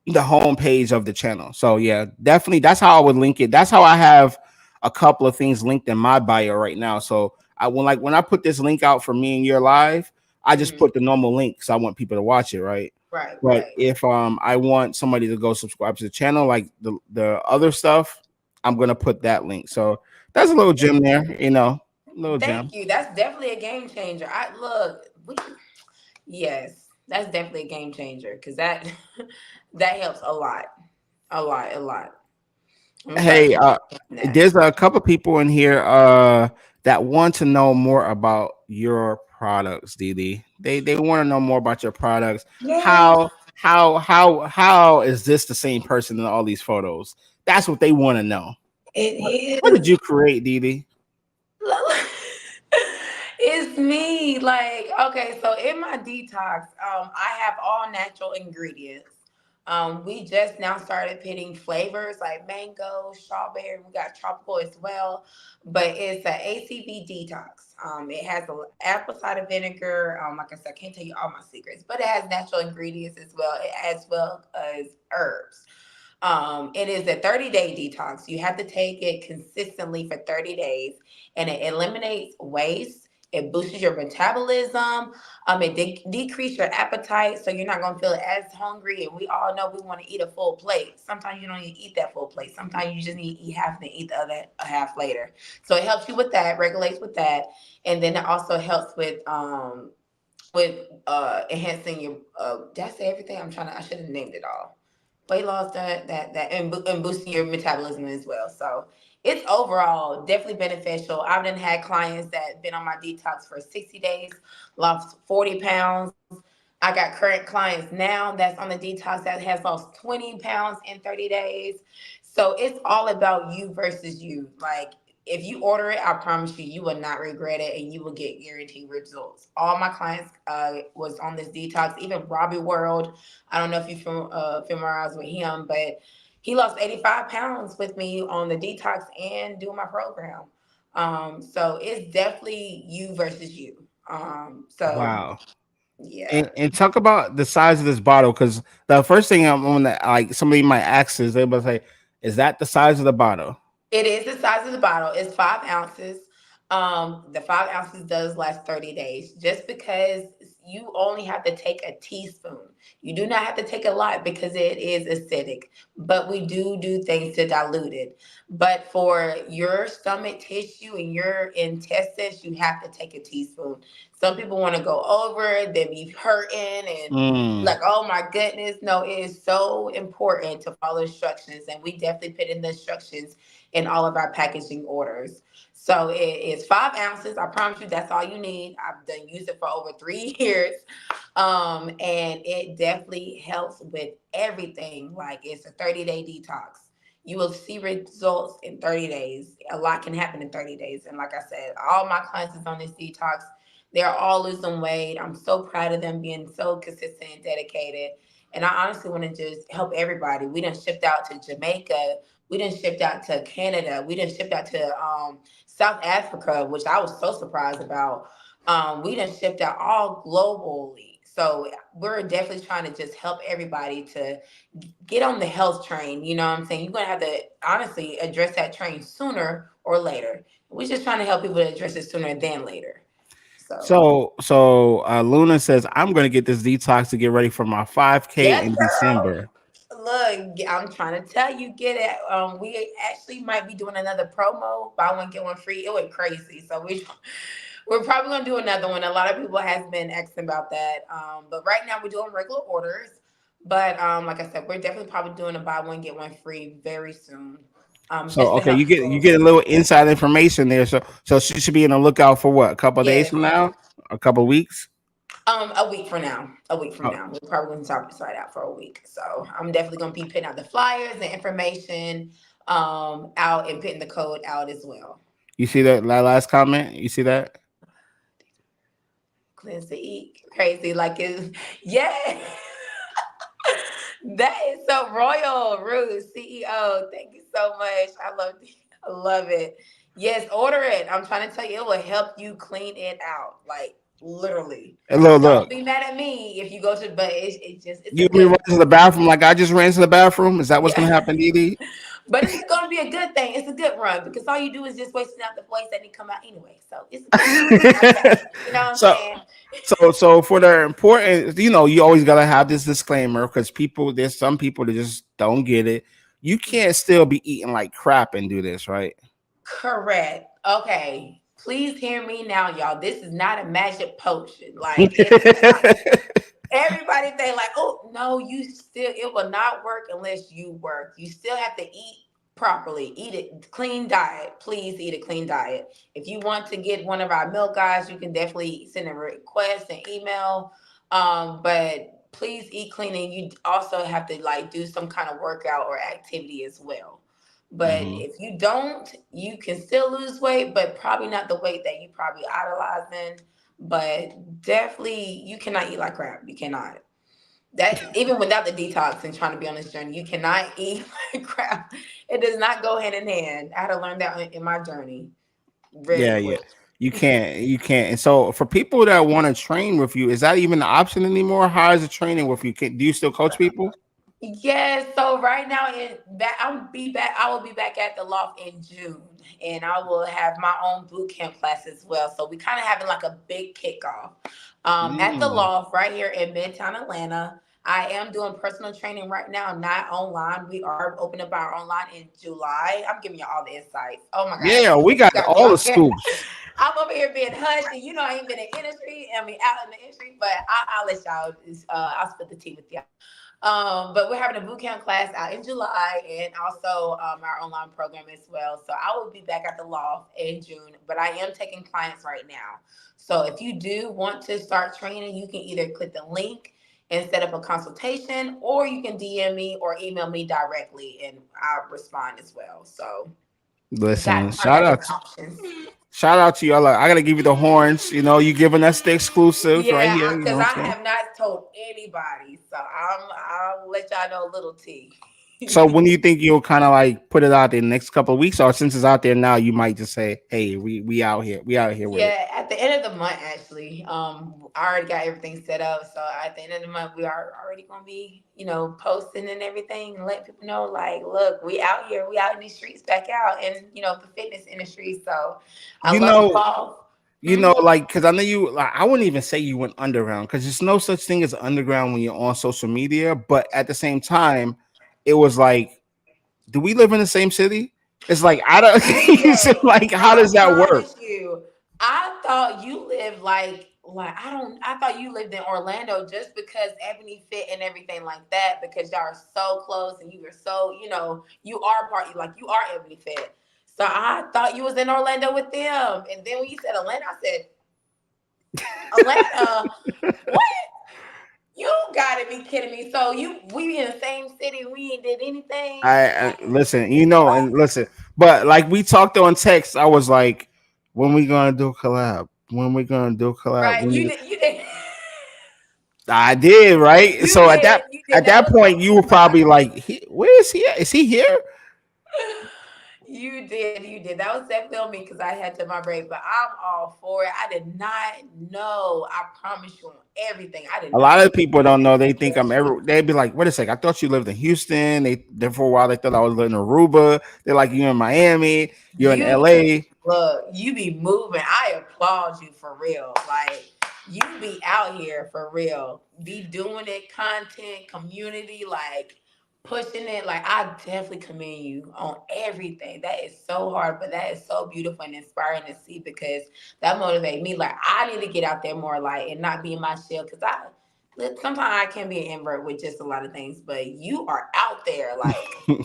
Speaker 1: the homepage of the channel. So yeah, definitely that's how I would link it. That's how I have a couple of things linked in my bio right now. So when I put this link out for me and your live, I just
Speaker 2: Mhm.
Speaker 1: put the normal link because I want people to watch it, right?
Speaker 2: Right,
Speaker 1: But
Speaker 2: right.
Speaker 1: if I want somebody to go subscribe to the channel, like the other stuff, I'm gonna put that link. So that's a little gem there, little
Speaker 2: Thank
Speaker 1: gem.
Speaker 2: you. That's definitely a game changer. I look, yes, that's definitely a game changer because that that helps a lot, a lot, a lot. I'm gonna start
Speaker 1: Hey,
Speaker 2: doing that.
Speaker 1: there's a couple people in here that want to know more about your products, Dede. They want to know more about your products.
Speaker 2: Yes,
Speaker 1: How is this the same person in all these photos? That's what they want to know. What
Speaker 2: it
Speaker 1: did
Speaker 2: is.
Speaker 1: you create, Dede?
Speaker 2: It's me. Like, okay, so in my detox, I have all natural ingredients. We just now started putting flavors like mango, strawberry. We got tropical as well, but it's a ACV detox. It has a apple cider vinegar. Like I said, I can't tell you all my secrets, but it has natural ingredients as well as herbs. It is a 30-day detox. You have to take it consistently for 30 days, and it eliminates waste. It boosts your metabolism. It decrease your appetite, so you're not gonna feel as hungry. And we all know we want to eat a full plate. Sometimes you don't need to eat that full plate. Sometimes you just need to eat half and eat the other half later. So it helps you with that, regulates with that, and then it also helps with enhancing your did I say everything? I should have named it all. Weight loss, and boosting your metabolism as well. So it's overall definitely beneficial. I've done had clients that been on my detox for 60 days, lost 40 pounds. I got current clients now that's on the detox that has lost 20 pounds in 30 days. So it's all about you versus you. Like if you order it, I promise you, you will not regret it, and you will get guaranteed results. All my clients was on this detox. Even Robbie World, I don't know if you familiarized with him, but he lost 85 pounds with me on the detox and doing my program. So it's definitely you versus you. So
Speaker 1: Wow.
Speaker 2: yeah,
Speaker 1: And talk about the size of this bottle, because the first thing I'm on that, like, somebody might ask is they will say, "Is that the size of the bottle?"
Speaker 2: it is the size of the bottle. It's 5 ounces. The 5 ounces does last 30 days just because you only have to take a teaspoon. You do not have to take a lot because it is acidic, but we do things to dilute it. But for your stomach tissue and your intestines, you have to take a teaspoon. Some people want to go over, they be hurting and
Speaker 1: Mm.
Speaker 2: like, oh my goodness. No, it is so important to follow instructions, and we definitely put in the instructions in all of our packaging orders. So it is 5 ounces. I promise you, that's all you need. I've done used it for over 3 years, and it definitely helps with everything. Like it's a 30-day detox. You will see results in 30 days. A lot can happen in 30 days. And like I said, all my clients is on this detox. They're all losing weight. I'm so proud of them being so consistent and dedicated. And I honestly want to just help everybody. We done shipped out to Jamaica. We done shipped out to Canada. We done shipped out to South Africa, which I was so surprised about. We done shipped out all globally. So we're definitely trying to just help everybody to get on the health train. You know what I'm saying? You're gonna have to honestly address that train sooner or later. We're just trying to help people to address it sooner than later. So
Speaker 1: Luna says I'm going to get this detox to get ready for my 5K
Speaker 2: yes,
Speaker 1: in
Speaker 2: girl.
Speaker 1: December.
Speaker 2: Look, I'm trying to tell you, get it. We actually might be doing another promo, buy one get one free. It went crazy, so we're probably gonna do another one. A lot of people has been asking about that, but right now we're doing regular orders. But like I said, we're definitely probably doing a buy one get one free very soon,
Speaker 1: So
Speaker 2: just to
Speaker 1: okay,
Speaker 2: help
Speaker 1: you
Speaker 2: people.
Speaker 1: get a little inside information there. So she should be in the lookout for what, a couple of days
Speaker 2: Yes,
Speaker 1: from now, a couple of weeks.
Speaker 2: a week from now. A week from
Speaker 1: Oh,
Speaker 2: now, we're probably gonna start out for a week. So I'm definitely gonna be putting out the flyers and information out and putting the code out as well.
Speaker 1: you see that last comment? You see that?
Speaker 2: Cleanse to eat crazy like it's yeah. That is so royal, Ruth, CEO. Thank you so much. I love it. Yes, order it. I'm trying to tell you, it will help you clean it out. Like literally.
Speaker 1: Hey, look.
Speaker 2: Don't be mad at me if you go to, but it's a
Speaker 1: You me
Speaker 2: good
Speaker 1: run to the bathroom like I just ran to the bathroom. Is that what's
Speaker 2: yeah.
Speaker 1: going to happen, Dee?
Speaker 2: But it's gonna be a good thing. It's a good run because all you do is just wasting out the voice that didn't come out anyway. So it's a good run. Okay. You know what I'm
Speaker 1: so
Speaker 2: saying?
Speaker 1: so for the important, you always gotta have this disclaimer because there's some people that just don't get it. You can't still be eating like crap and do this, right?
Speaker 2: Correct. Okay. Please hear me now, y'all. This is not a magic potion. Like it is not. Everybody think like, oh no, you still it will not work unless you work. You still have to eat properly. Eat it clean diet. Please eat a clean diet. If you want to get one of our milk guys, you can definitely send a request and email. But please eat clean, and you also have to like do some kind of workout or activity as well. But
Speaker 1: Hmm.
Speaker 2: if you don't, you can still lose weight, but probably not the weight that you probably idolizing. But definitely, you cannot eat like crap. You cannot. That even without the detox and trying to be on this journey, you cannot eat like crap. It does not go hand in hand. I had to learn that in my journey very
Speaker 1: Yeah, yeah.
Speaker 2: quick.
Speaker 1: You can't. And so for people that want to train with you, is that even an option anymore? How is the training with you? Do you still coach people?
Speaker 2: Yes, so right now I will be back at the loft in June, and I will have my own boot camp class as well. So we kind of having like a big kickoff at the
Speaker 1: Mm.
Speaker 2: loft right here in Midtown Atlanta. I am doing personal training right now, not online. We are opening up our online in July. I'm giving you all the insights. Oh my God,
Speaker 1: Yeah, we
Speaker 2: you
Speaker 1: got
Speaker 2: got me
Speaker 1: all the
Speaker 2: on here.
Speaker 1: scoops.
Speaker 2: I'm over here being hush, and I ain't been in industry. I mean, out in the industry, but I'll let y'all. I'll split the tea with y'all. But we're having a boot camp class out in July and also our online program as well. So I will be back at the loft in June, but I am taking clients right now. So if you do want to start training, you can either click the link and set up a consultation, or you can DM me or email me directly and I'll respond as well. So
Speaker 1: Listen,
Speaker 2: got our different options.
Speaker 1: shout out to you. I gotta give you the horns. You giving us the exclusives right
Speaker 2: Yeah,
Speaker 1: here. You know
Speaker 2: because
Speaker 1: what
Speaker 2: I
Speaker 1: I'm saying?
Speaker 2: have not told anybody. So I'll let y'all know a little tea.
Speaker 1: So when do you think you'll kind of like put it out there in the next couple of weeks, or since it's out there now, you might just say, "Hey, we out here with it."
Speaker 2: Yeah, at the end of the month, actually, I already got everything set up. So at the end of the month, we are already gonna be, posting and everything, and let people know, like, look, we out here, we out in these streets, back out, and the fitness industry. So I
Speaker 1: You
Speaker 2: love the
Speaker 1: know,
Speaker 2: fall.
Speaker 1: you know, like, because I know you, like, I wouldn't even say you went underground because there's no such thing as underground when you're on social media. But at the same time, it was like, do we live in the same city? It's like, I don't, it's
Speaker 2: CJ,
Speaker 1: like, how
Speaker 2: I
Speaker 1: does that work?
Speaker 2: promise you, I thought you lived like I thought you lived in Orlando just because Ebony Fit and everything like that, because y'all are so close and you were so, you are part, like you are Ebony Fit. So I thought you was in Orlando with them. And then when you said Atlanta, I said, Atlanta, what? You gotta be kidding me. So we in the same city, we ain't did anything.
Speaker 1: I listen, you know, and listen, but like we talked on text, I was like, when we gonna do a collab? When we gonna do a collab?
Speaker 2: Right.
Speaker 1: When
Speaker 2: You
Speaker 1: we,
Speaker 2: did you did
Speaker 1: I did, right?
Speaker 2: you
Speaker 1: So at
Speaker 2: did
Speaker 1: that
Speaker 2: you did
Speaker 1: at
Speaker 2: that
Speaker 1: that
Speaker 2: was
Speaker 1: point, you were probably like, where is he at? Is he here?
Speaker 2: you did. That was definitely on me because I had to my break, but I'm all for it. I did not know. I promise you on everything. I did
Speaker 1: A
Speaker 2: not
Speaker 1: lot
Speaker 2: know
Speaker 1: of
Speaker 2: you
Speaker 1: people
Speaker 2: lived
Speaker 1: don't
Speaker 2: in
Speaker 1: know. They think I'm
Speaker 2: Georgia.
Speaker 1: ever. They'd be like, "Wait a sec, I thought you lived in Houston." They for a while they thought I was living in Aruba. They're like, "You're in Miami. You're in
Speaker 2: You
Speaker 1: LA."
Speaker 2: look, you be moving. I applaud you for real. Like you be out here for real. Be doing it, content, community, like pushing it. Like I definitely commend you on everything. That is so hard, but that is so beautiful and inspiring to see because that motivates me. Like I need to get out there more, like and not be in my shell because sometimes I can be an invert with just a lot of things, but you are out there like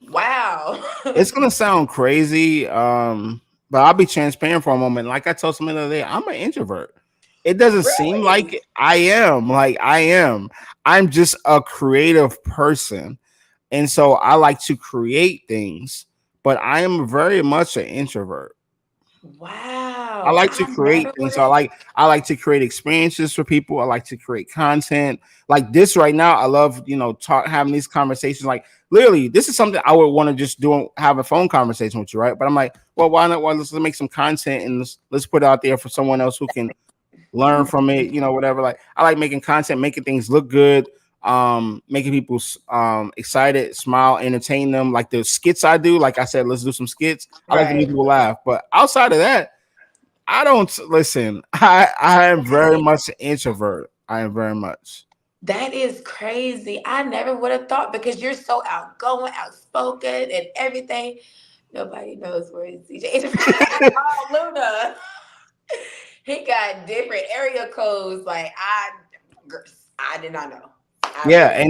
Speaker 2: wow.
Speaker 1: It's gonna sound crazy, but I'll be transparent for a moment. Like I told someone the other day, I'm an introvert. It doesn't seem like
Speaker 2: Really?
Speaker 1: it. I am. Like I am. I'm just a creative person, and so I like to create things. But I am very much an introvert. I
Speaker 2: Wow.
Speaker 1: like to
Speaker 2: I
Speaker 1: create
Speaker 2: never would
Speaker 1: things. So
Speaker 2: have.
Speaker 1: I like to create experiences for people. I like to create content. Like this right now, I love, talk having these conversations. Like literally, this is something I would want to just do have a phone conversation with you, right? But I'm like, well, why not? Well, let's make some content and let's put it out there for someone else who can learn from it, whatever. Like I like making content, making things look good, making people excited, smile, entertain them. Like the skits I do, like I said, let's do some skits. I like to make
Speaker 2: Right.
Speaker 1: people laugh. But outside of that, I don't listen. I am very
Speaker 2: Right.
Speaker 1: much an introvert. I am very much.
Speaker 2: That is crazy. I never would have thought because you're so outgoing, outspoken, and everything. Nobody knows where CJ is. Oh, Luna. He got different area codes. Like I did not know. I
Speaker 1: Yeah,
Speaker 2: really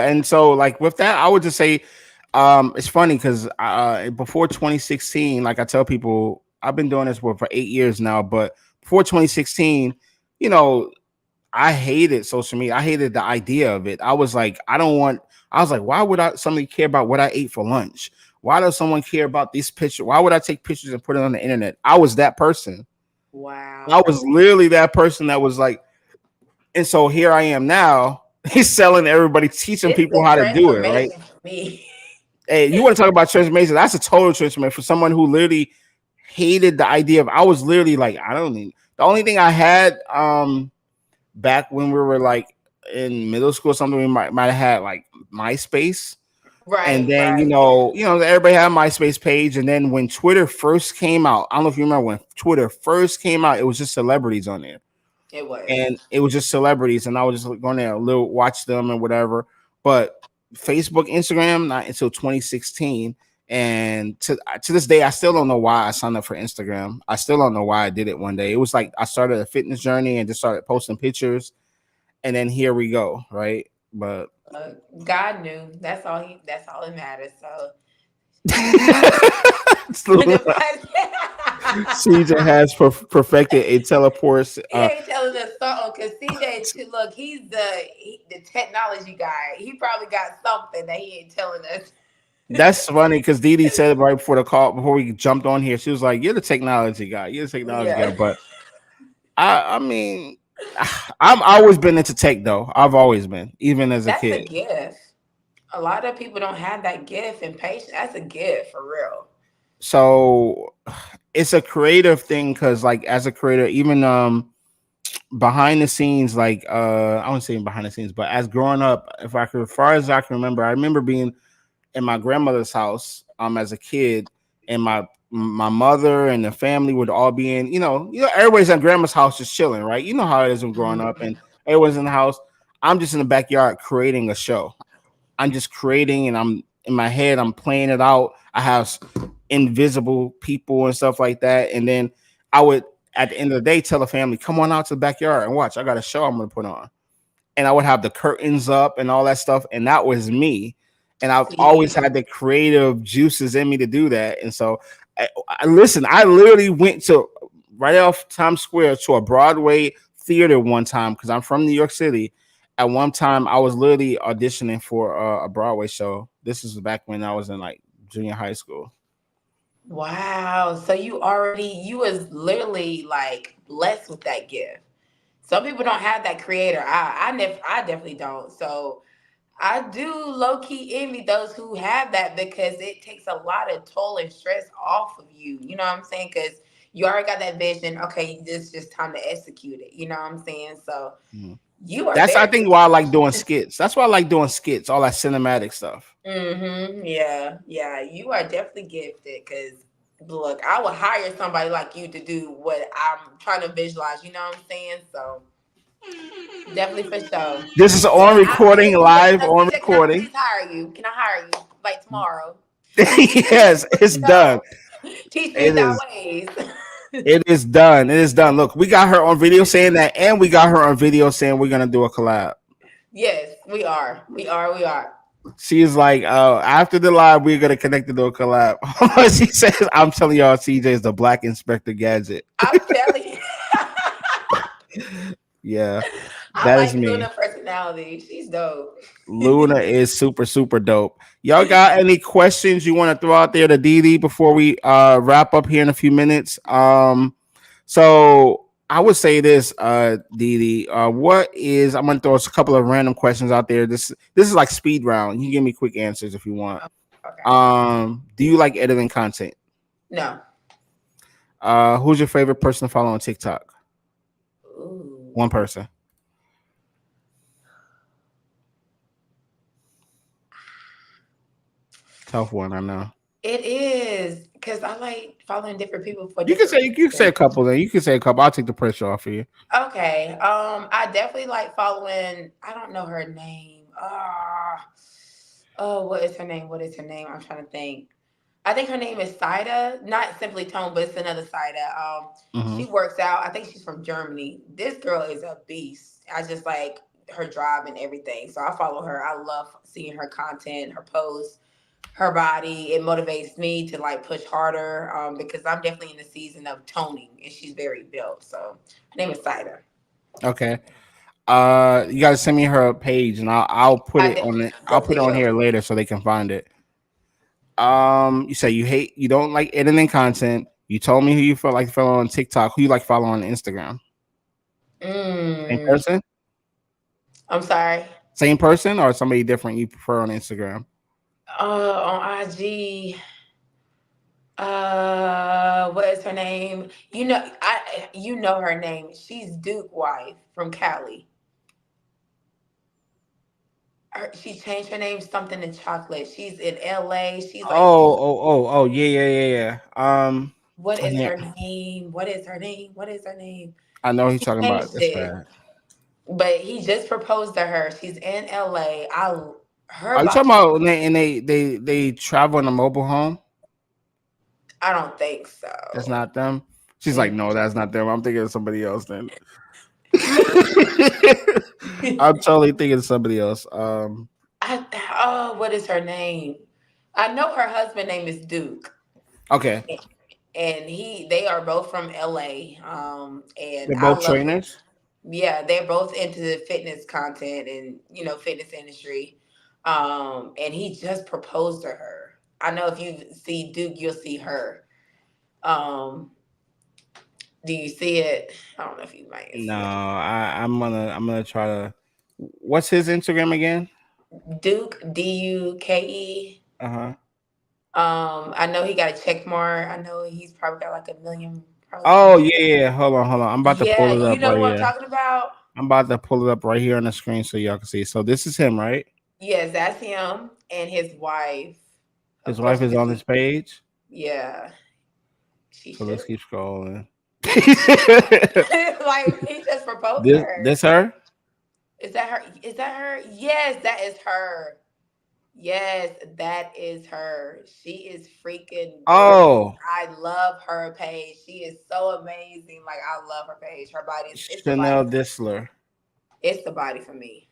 Speaker 1: and so like with that, I would just say, it's funny because before 2016, like I tell people, I've been doing this for 8 years now, but before 2016, you know, I hated social media. I hated the idea of it. I was like, I don't want. I was like, why would somebody care about what I ate for lunch? Why does someone care about these pictures? Why would I take pictures and put it on the internet? I was that person. I
Speaker 2: wow.
Speaker 1: was literally that person that was like, and so here I am now. He's selling everybody, teaching
Speaker 2: This is
Speaker 1: people
Speaker 2: a
Speaker 1: how to do it, right?
Speaker 2: transformation for me.
Speaker 1: Hey, you want to talk about transformation? That's a total transformation for someone who literally hated the idea of. I was literally like, I don't need. The only thing I had, back when we were like in middle school or something, we might have had like MySpace. And
Speaker 2: Right,
Speaker 1: then
Speaker 2: right.
Speaker 1: everybody had a MySpace page. And then when Twitter first came out, I don't know if you remember when Twitter first came out, it was just celebrities on there.
Speaker 2: It was.
Speaker 1: And it was just celebrities, and I was just going there, a little watch them and whatever. But Facebook, Instagram, not until 2016. And to this day, I still don't know why I signed up for Instagram. I still don't know why I did it one day. It was like I started a fitness journey and just started posting pictures, and then here we go, right? But
Speaker 2: God knew. That's all that matters. So
Speaker 1: CJ has perfected a teleports.
Speaker 2: He ain't telling us something because CJ, look, the technology guy. He probably got something that he ain't telling us.
Speaker 1: That's funny because Dede said right before the call, before we jumped on here, she was like, "You're the technology guy. You're the technology guy."
Speaker 2: Yeah,
Speaker 1: But I mean, I've always been into tech though. I've always been, even as a
Speaker 2: that's a
Speaker 1: kid.
Speaker 2: gift. A lot of people don't have that gift and patience. That's a gift for real.
Speaker 1: So it's a creative thing because, like, as a creator, even behind the scenes, like I wouldn't say behind the scenes, but as growing up, as far as I can remember, I remember being in my grandmother's house as a kid, and my my mother and the family would all be in, everybody's at grandma's house just chilling, right? You know how it is when growing up,
Speaker 2: Mhm.
Speaker 1: and everyone's in the house. I'm just in the backyard creating a show. I'm just creating, and I'm in my head, I'm playing it out. I have invisible people and stuff like that. And then I would, at the end of the day, tell the family, come on out to the backyard and watch. I got a show I'm going to put on. And I would have the curtains up and all that stuff. And that was me. And I've always
Speaker 2: See,
Speaker 1: had the creative juices in me to do that. And so, listen, I literally went to right off Times Square to a Broadway theater one time because I'm from New York City. At one time, I was literally auditioning for a Broadway show. This is back when I was in like junior high school.
Speaker 2: wow. So you was literally like blessed with that gift. Some people don't have that creator. I definitely don't. So I do low key envy those who have that because it takes a lot of toll and stress off of you. You know what I'm saying? Because you already got that vision. Okay, it's just time to execute it. You know what I'm saying? So
Speaker 1: Mhm.
Speaker 2: you are
Speaker 1: That's I
Speaker 2: very
Speaker 1: think why I like doing skits. That's why I like doing skits, all that cinematic stuff.
Speaker 2: Yeah, yeah. You are definitely gifted because look, I would hire somebody like you to do what I'm trying to visualize. You know what I'm saying? So definitely for sure.
Speaker 1: This is
Speaker 2: But
Speaker 1: on recording, live on
Speaker 2: CJ, can I
Speaker 1: recording.
Speaker 2: please hire you? Can I hire you like tomorrow?
Speaker 1: Yes, it's
Speaker 2: You
Speaker 1: done.
Speaker 2: know, teach me
Speaker 1: It
Speaker 2: thy
Speaker 1: is.
Speaker 2: ways.
Speaker 1: It is done. It is done. Look, we got her on video saying that, and we got her on video saying we're gonna do a collab.
Speaker 2: Yes, we are. We are. We are.
Speaker 1: She's like, after the live, we're gonna connect to do a collab. She says, "I'm telling y'all, CJ is the Black Inspector Gadget."
Speaker 2: I'm telling you.
Speaker 1: Yeah,
Speaker 2: I
Speaker 1: that is
Speaker 2: like
Speaker 1: me.
Speaker 2: Luna personality. She's dope.
Speaker 1: Luna is super, super dope. Y'all got any questions you want to throw out there to Dede before we wrap up here in a few minutes? So I would say this, Dede. What is I'm gonna throw a couple of random questions out there. This is like speed round. You can give me quick answers if you want.
Speaker 2: Okay.
Speaker 1: Do you like editing content?
Speaker 2: No.
Speaker 1: Who's your favorite person to follow on TikTok?
Speaker 2: Ooh.
Speaker 1: One person. Tough one, I know.
Speaker 2: It is because I like following different people for
Speaker 1: You can
Speaker 2: different
Speaker 1: say a
Speaker 2: reasons.
Speaker 1: couple. Then you can say a couple. I'll take the pressure off of you.
Speaker 2: Okay. I definitely like following. I don't know her name. Oh, what is her name? What is her name? I'm trying to think. I think her name is Saida, not simply Tone, but it's another Saida.
Speaker 1: Hmm.
Speaker 2: She works out. I think she's from Germany. This girl is a beast. I just like her drive and everything. So I follow her. I love seeing her content, her posts, her body. It motivates me to like push harder because I'm definitely in the season of toning, and she's very built. So her name is Saida.
Speaker 1: Okay. You gotta send me her page, and I'll put
Speaker 2: I
Speaker 1: it on it. I'll put
Speaker 2: definitely
Speaker 1: it on
Speaker 2: will.
Speaker 1: here later so they can find it. You say you don't like editing content. You told me who you felt like follow on TikTok. Who you like follow on Instagram? Same
Speaker 2: Mm,
Speaker 1: person?
Speaker 2: I'm sorry.
Speaker 1: Same person or somebody different you prefer on Instagram?
Speaker 2: On IG. What is her name? You know her name. She's Duke wife from Cali. She changed her name something in chocolate. She's in LA. She's like,
Speaker 1: Yeah, yeah, yeah, yeah.
Speaker 2: what is
Speaker 1: Yeah,
Speaker 2: her name? What is her name? What is her name?
Speaker 1: I know he's
Speaker 2: She
Speaker 1: talking about.
Speaker 2: changed
Speaker 1: That's
Speaker 2: it.
Speaker 1: bad.
Speaker 2: But he just proposed to her. She's in LA. Her
Speaker 1: Are you
Speaker 2: body.
Speaker 1: talking about when they travel in a mobile home?
Speaker 2: I don't think
Speaker 1: That's
Speaker 2: so.
Speaker 1: not them. She's like,
Speaker 2: Mm.
Speaker 1: no, that's not them. I'm thinking of somebody else then. I'm totally thinking of somebody else.
Speaker 2: What is her name? I know her husband name is Duke.
Speaker 1: Okay,
Speaker 2: And they are both from LA. And
Speaker 1: they're
Speaker 2: I
Speaker 1: both
Speaker 2: love,
Speaker 1: trainers.
Speaker 2: yeah, they're both into the fitness content and fitness industry. And he just proposed to her. I know if you see Duke, you'll see her. Um, do you see it? I don't know if you might
Speaker 1: No,
Speaker 2: see it.
Speaker 1: I'm gonna try to. What's his Instagram again?
Speaker 2: Duke Duke.
Speaker 1: Uh huh.
Speaker 2: I know he got a check mark. I know he's probably got like a million, probably
Speaker 1: Oh
Speaker 2: views.
Speaker 1: yeah, yeah, yeah. Hold on, hold on. I'm about to
Speaker 2: Yeah,
Speaker 1: pull it
Speaker 2: you
Speaker 1: up
Speaker 2: know
Speaker 1: right
Speaker 2: what I'm
Speaker 1: here.
Speaker 2: talking about.
Speaker 1: I'm about to pull it up right here on the screen so y'all can see. So this is him, right?
Speaker 2: Yes, that's him and his wife. Of
Speaker 1: His
Speaker 2: course,
Speaker 1: wife
Speaker 2: you
Speaker 1: is
Speaker 2: can
Speaker 1: on this
Speaker 2: see.
Speaker 1: page.
Speaker 2: Yeah, She
Speaker 1: So let's
Speaker 2: should.
Speaker 1: keep scrolling.
Speaker 2: Like he just proposed to
Speaker 1: this
Speaker 2: her.
Speaker 1: her?
Speaker 2: Is that her? Is that her? Yes, that is her. Yes, that is her. She is freaking gorgeous.
Speaker 1: Oh,
Speaker 2: I love her page. She is so amazing. Like I love her page. Her body is it's the body
Speaker 1: Chanel
Speaker 2: for me.
Speaker 1: Disler.
Speaker 2: It's the body for me.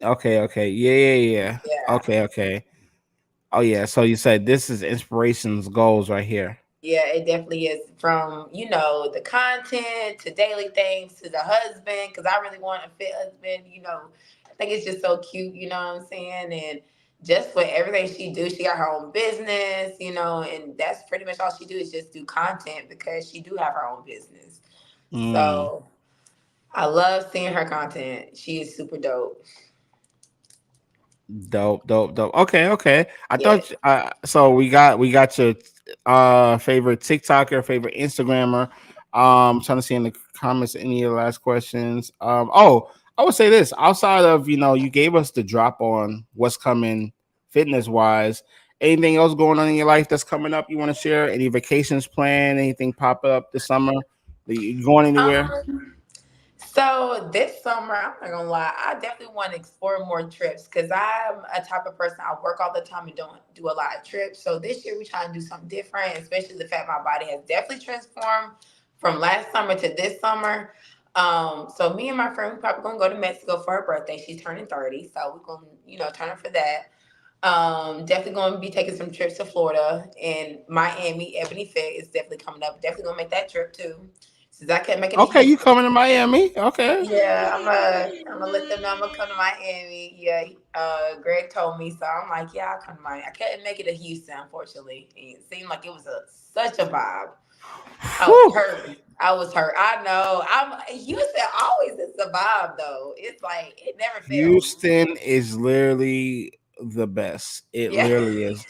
Speaker 1: Okay, okay. Yeah, yeah, yeah.
Speaker 2: Yeah.
Speaker 1: Okay, okay. Oh yeah. So you said this is inspirations goals right here.
Speaker 2: Yeah, it definitely is from, the content to daily things to the husband, because I really want a fit husband. I think it's just so cute, you know what I'm saying? And just for everything she do, she got her own business, and that's pretty much all she do is just do content because she do have her own business.
Speaker 1: Mm.
Speaker 2: So I love seeing her content. She is super dope.
Speaker 1: Dope, dope, dope. Okay, okay. I
Speaker 2: Yeah.
Speaker 1: thought so we got your favorite TikToker, favorite Instagrammer. Trying to see in the comments any of the last questions. Oh, I would say this outside of you gave us the drop on what's coming fitness wise. Anything else going on in your life that's coming up you want to share? Any vacations planned? Anything pop up this summer? You going anywhere?
Speaker 2: Um, So this summer, I'm not gonna lie, I definitely want to explore more trips because I'm a type of person I work all the time and don't do a lot of trips. So this year we trying to do something different, especially the fact my body has definitely transformed from last summer to this summer. So me and my friend we probably gonna go to Mexico for her birthday. She's turning 30, so we're gonna turn her for that. Definitely going to be taking some trips to Florida and Miami. Ebony Fit is definitely coming up. Definitely gonna make that trip too, since I can't make it to
Speaker 1: Okay, you
Speaker 2: Houston.
Speaker 1: coming to Miami? Okay.
Speaker 2: Yeah, I'm gonna let them know I'm gonna come to Miami. Yeah, Greg told me, so I'm like, yeah, I'll come to Miami. I couldn't make it to Houston, unfortunately. It seemed like it was such a vibe. I was
Speaker 1: Whew.
Speaker 2: hurt. I was hurt. I know. Houston always is a vibe though. It's like it never fails.
Speaker 1: Houston is literally the best. It
Speaker 2: Yeah,
Speaker 1: literally is.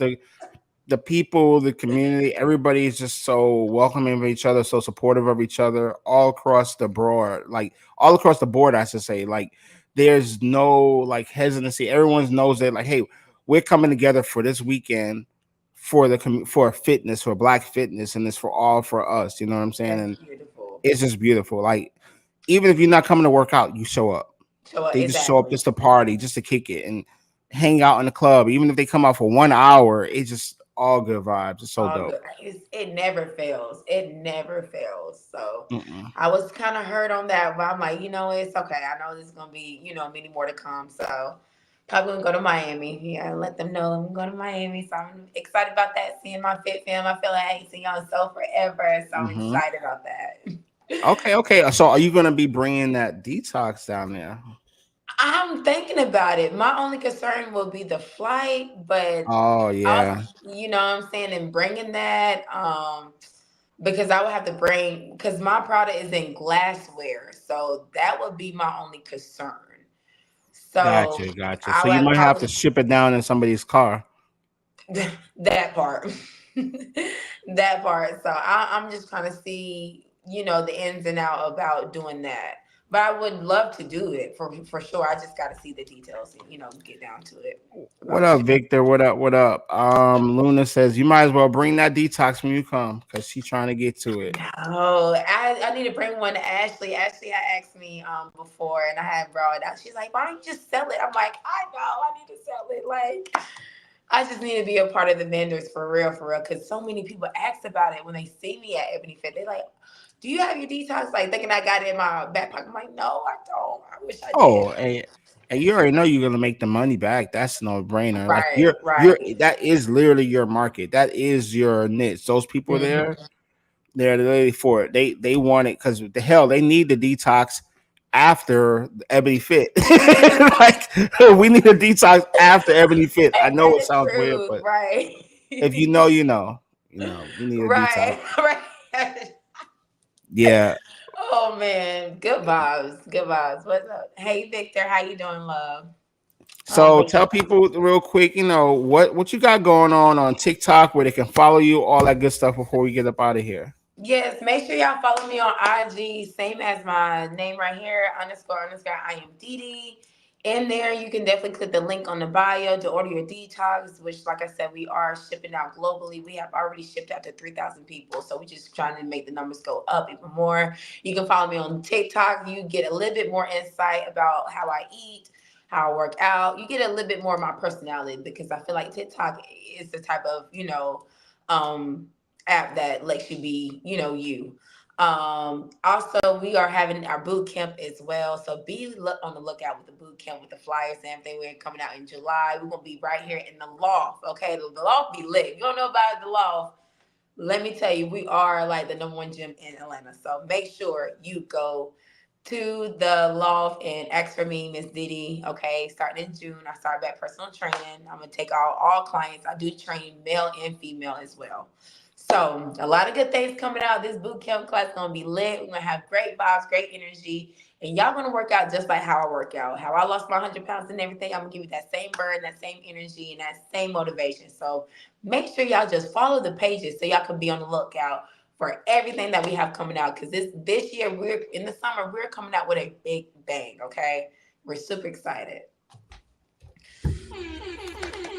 Speaker 1: The people, the community, everybody is just so welcoming of each other, so supportive of each other all across the board. Like all across the board, I should say. Like there's no like hesitancy. Everyone knows that like, hey, we're coming together for this weekend for for fitness, for black fitness, and it's for us. You know what I'm saying?
Speaker 2: that's
Speaker 1: And
Speaker 2: beautiful.
Speaker 1: it's just beautiful. Like even if you're not coming to work out, you show up.
Speaker 2: So
Speaker 1: They just show up
Speaker 2: exactly.
Speaker 1: just to party, just to kick it and hang out in the club. Even if they come out for 1 hour, it's just all good vibes. It's so
Speaker 2: All
Speaker 1: dope.
Speaker 2: good. It never fails. It never fails. So
Speaker 1: Mm-mm.
Speaker 2: I was kind of hurt on that, but I'm like, it's okay. I know there's gonna be, many more to come. So probably gonna go to Miami. Yeah, let them know I'm going to Miami. So I'm excited about that. Seeing my fit fam. I feel like I ain't seen y'all so forever. So I'm
Speaker 1: Mm-hmm.
Speaker 2: excited about that.
Speaker 1: Okay, okay. So are you gonna be bringing that detox down there?
Speaker 2: I'm thinking about it. My only concern will be the flight, but
Speaker 1: Oh
Speaker 2: also,
Speaker 1: yeah,
Speaker 2: you know what I'm saying, and bringing that. Because I would have to bring because my product is in glassware, so that would be my only concern. So
Speaker 1: gotcha, gotcha.
Speaker 2: I
Speaker 1: So
Speaker 2: would
Speaker 1: you
Speaker 2: have
Speaker 1: might have to
Speaker 2: probably
Speaker 1: ship it down in somebody's car.
Speaker 2: that part, that part. So I'm just trying to see, the ins and out about doing that. But I would love to do it for sure. I just got to see the details and get down to it
Speaker 1: What
Speaker 2: about
Speaker 1: up,
Speaker 2: shit.
Speaker 1: Victor? What up? What up? Luna says you might as well bring that detox when you come because she's trying to get to it.
Speaker 2: No, I need to bring one to Ashley. Ashley had asked me before and I had brought it out. She's like, why don't you just sell it? I'm like, I know, I need to sell it. Like, I just need to be a part of the vendors for real. Cause so many people ask about it when they see me at Ebony Fit. They like, do you have your detox? Like thinking I got it in my back pocket. I'm like, no, I don't. I wish I did.
Speaker 1: Oh, and you already know you're gonna make the money back. That's no brainer. Like
Speaker 2: Right,
Speaker 1: you're
Speaker 2: right.
Speaker 1: that is literally your market. That is your niche. Those people there,
Speaker 2: Hmm.
Speaker 1: they're literally for it. They want it because the hell they need the detox after the Ebony Fit. Like we need a detox after Ebony Fit. I
Speaker 2: Ain't
Speaker 1: know
Speaker 2: that
Speaker 1: it
Speaker 2: the
Speaker 1: sounds weird,
Speaker 2: truth?
Speaker 1: but
Speaker 2: Right.
Speaker 1: if you know, you know. You know, we need a detox.
Speaker 2: Right, right.
Speaker 1: Yeah.
Speaker 2: Oh man, good vibes, good vibes. What's up? Hey Victor, how you doing, love?
Speaker 1: So
Speaker 2: But
Speaker 1: tell people real quick, what you got going on TikTok where they can follow you, all that good stuff before we get up out of here.
Speaker 2: yes, make sure y'all follow me on IG, same as my name right here, underscore underscore I am Dede. in there, you can definitely click the link on the bio to order your detox, which, like I said, we are shipping out globally. We have already shipped out to 3,000 people. So we're just trying to make the numbers go up even more. You can follow me on TikTok. You get a little bit more insight about how I eat, how I work out. You get a little bit more of my personality because I feel like TikTok is the type of, um, app that lets you be, you. Also, we are having our boot camp as well. So be on the lookout with the boot camp with the flyers and everything. We're coming out in July. We're gonna be right here in the loft. Okay, the loft be lit. If you don't know about the loft, let me tell you, we are like the number one gym in Atlanta. So make sure you go to the loft and ask for me, Miss Dede. Okay, starting in June, I start back personal training. I'm gonna take all clients. I do train male and female as well. So a lot of good things coming out. This boot camp class is gonna be lit. We're gonna have great vibes, great energy, and y'all gonna work out just like how I work out. How I lost my 100 pounds and everything. I'm gonna give you that same burn, that same energy, and that same motivation. So make sure y'all just follow the pages so y'all can be on the lookout for everything that we have coming out. Because this year we're in the summer, we're coming out with a big bang. Okay, we're super excited.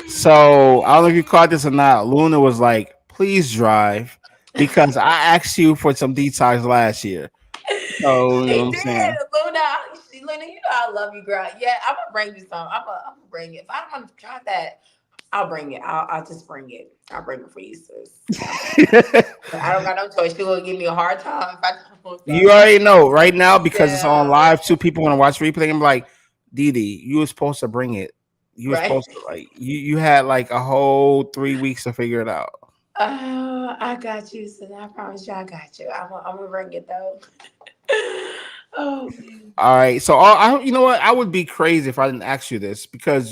Speaker 1: So I don't know if you caught this or not. Luna was like, "Please drive," because I asked you for some detox last year. So you know what
Speaker 2: She
Speaker 1: I'm
Speaker 2: did,
Speaker 1: saying.
Speaker 2: Luna. Luna, you know I love you, girl. Yeah, I'm gonna bring you some. I'm gonna bring it. If I don't want to try that, I'll bring it. I'll just bring it. I'll bring it for you, sis. I don't got no choice. She will give me a hard time if I don't.
Speaker 1: You
Speaker 2: So
Speaker 1: already know right now because it's on
Speaker 2: yeah,
Speaker 1: live. Two people want to watch replay. I'm like, Dede, you were supposed to bring it. You were
Speaker 2: right.
Speaker 1: supposed to like you had like a whole 3 weeks to figure it out.
Speaker 2: Oh, I got you, sis. I promise you, I got you. I'm gonna bring it though. Oh man.
Speaker 1: All right. So you know what? I would be crazy if I didn't ask you this because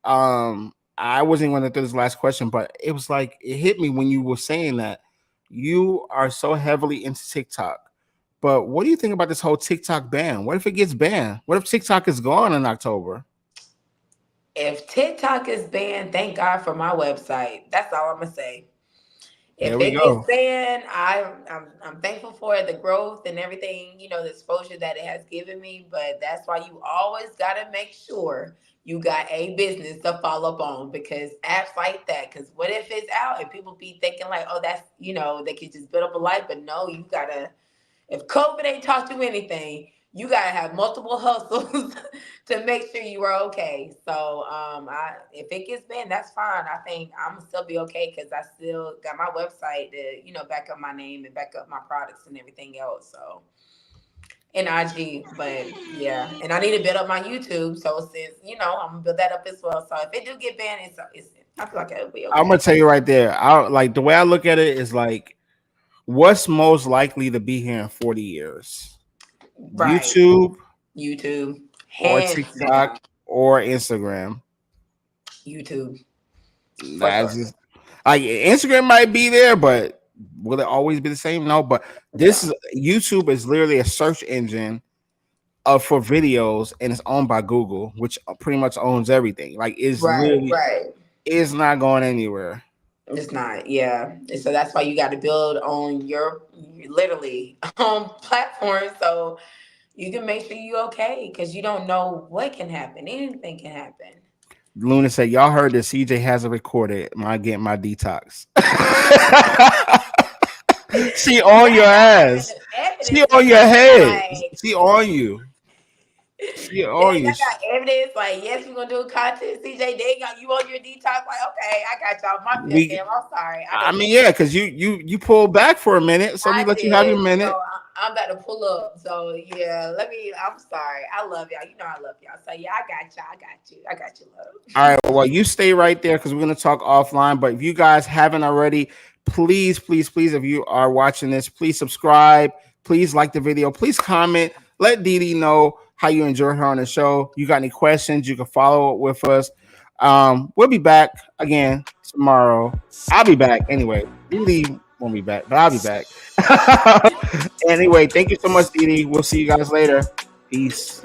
Speaker 1: I wasn't going to do this last question, but it was like it hit me when you were saying that you are so heavily into TikTok. But what do you think about this whole TikTok ban? What if it gets banned? What if TikTok is gone in October?
Speaker 2: If TikTok is banned, thank God for my website. That's all I'm gonna say.
Speaker 1: There
Speaker 2: If
Speaker 1: we
Speaker 2: it gets
Speaker 1: go.
Speaker 2: banned, I'm thankful for the growth and everything, the exposure that it has given me. But that's why you always gotta make sure you got a business to follow up on because apps like that. Because what if it's out and people be thinking like, oh, that's they could just build up a life, but no, you gotta if COVID ain't taught you anything, you gotta have multiple hustles to make sure you are okay. So, I if it gets banned, that's fine. I think I'm gonna still be okay because I still got my website to back up my name and back up my products and everything else. So, and IG, but yeah, and I need to build up my YouTube. So since I'm gonna build that up as well. So if it do get banned, it's I feel like it'll be
Speaker 1: I'm gonna
Speaker 2: okay.
Speaker 1: tell you right there. I like the way I look at it is like, what's most likely to be here in 40 years?
Speaker 2: Right,
Speaker 1: YouTube
Speaker 2: YouTube,
Speaker 1: or
Speaker 2: hands
Speaker 1: TikTok
Speaker 2: down,
Speaker 1: or Instagram?
Speaker 2: YouTube for
Speaker 1: That's
Speaker 2: sure.
Speaker 1: just like Instagram might be there, but will it always be the same? No, but this
Speaker 2: No.
Speaker 1: is YouTube is literally a search engine for videos, and it's owned by Google, which pretty much owns everything. Like it's
Speaker 2: Right,
Speaker 1: literally
Speaker 2: right.
Speaker 1: is not going anywhere.
Speaker 2: It's not, yeah. And so that's why you got to build on your literally on platform so you can make sure you're okay because you don't know what can happen. Anything can happen.
Speaker 1: Luna said, "Y'all heard that CJ has a recorded my getting my detox." She on your
Speaker 2: Not having
Speaker 1: ass.
Speaker 2: the
Speaker 1: She
Speaker 2: evidence or
Speaker 1: on your
Speaker 2: nothing
Speaker 1: head.
Speaker 2: like
Speaker 1: She on you. She on
Speaker 2: dang,
Speaker 1: you.
Speaker 2: I got evidence. Like, yes, we're gonna do a content. CJ, dang, you on your detox? Like, okay, I got y'all. My bad,
Speaker 1: We
Speaker 2: fam. I'm sorry. I
Speaker 1: I
Speaker 2: didn't
Speaker 1: mean,
Speaker 2: mean.
Speaker 1: yeah, because you pulled back for a minute, so we
Speaker 2: I
Speaker 1: let you have your
Speaker 2: did. So
Speaker 1: minute.
Speaker 2: I'm about to pull up. So yeah, I'm sorry. I love y'all. You know I love y'all. So yeah, I got y'all. I got you. I got you,
Speaker 1: All
Speaker 2: love.
Speaker 1: right, well, you stay right there because we're gonna talk offline. But if you guys haven't already, please, please, please, if you are watching this, please subscribe. Please like the video. Please comment. Let Dede know how you enjoy her on the show. You got any questions? You can follow up with us. We'll be back again tomorrow. I'll be back anyway. Dede won't be back, but I'll be back. Anyway, thank you so much, Dede. We'll see you guys later. Peace.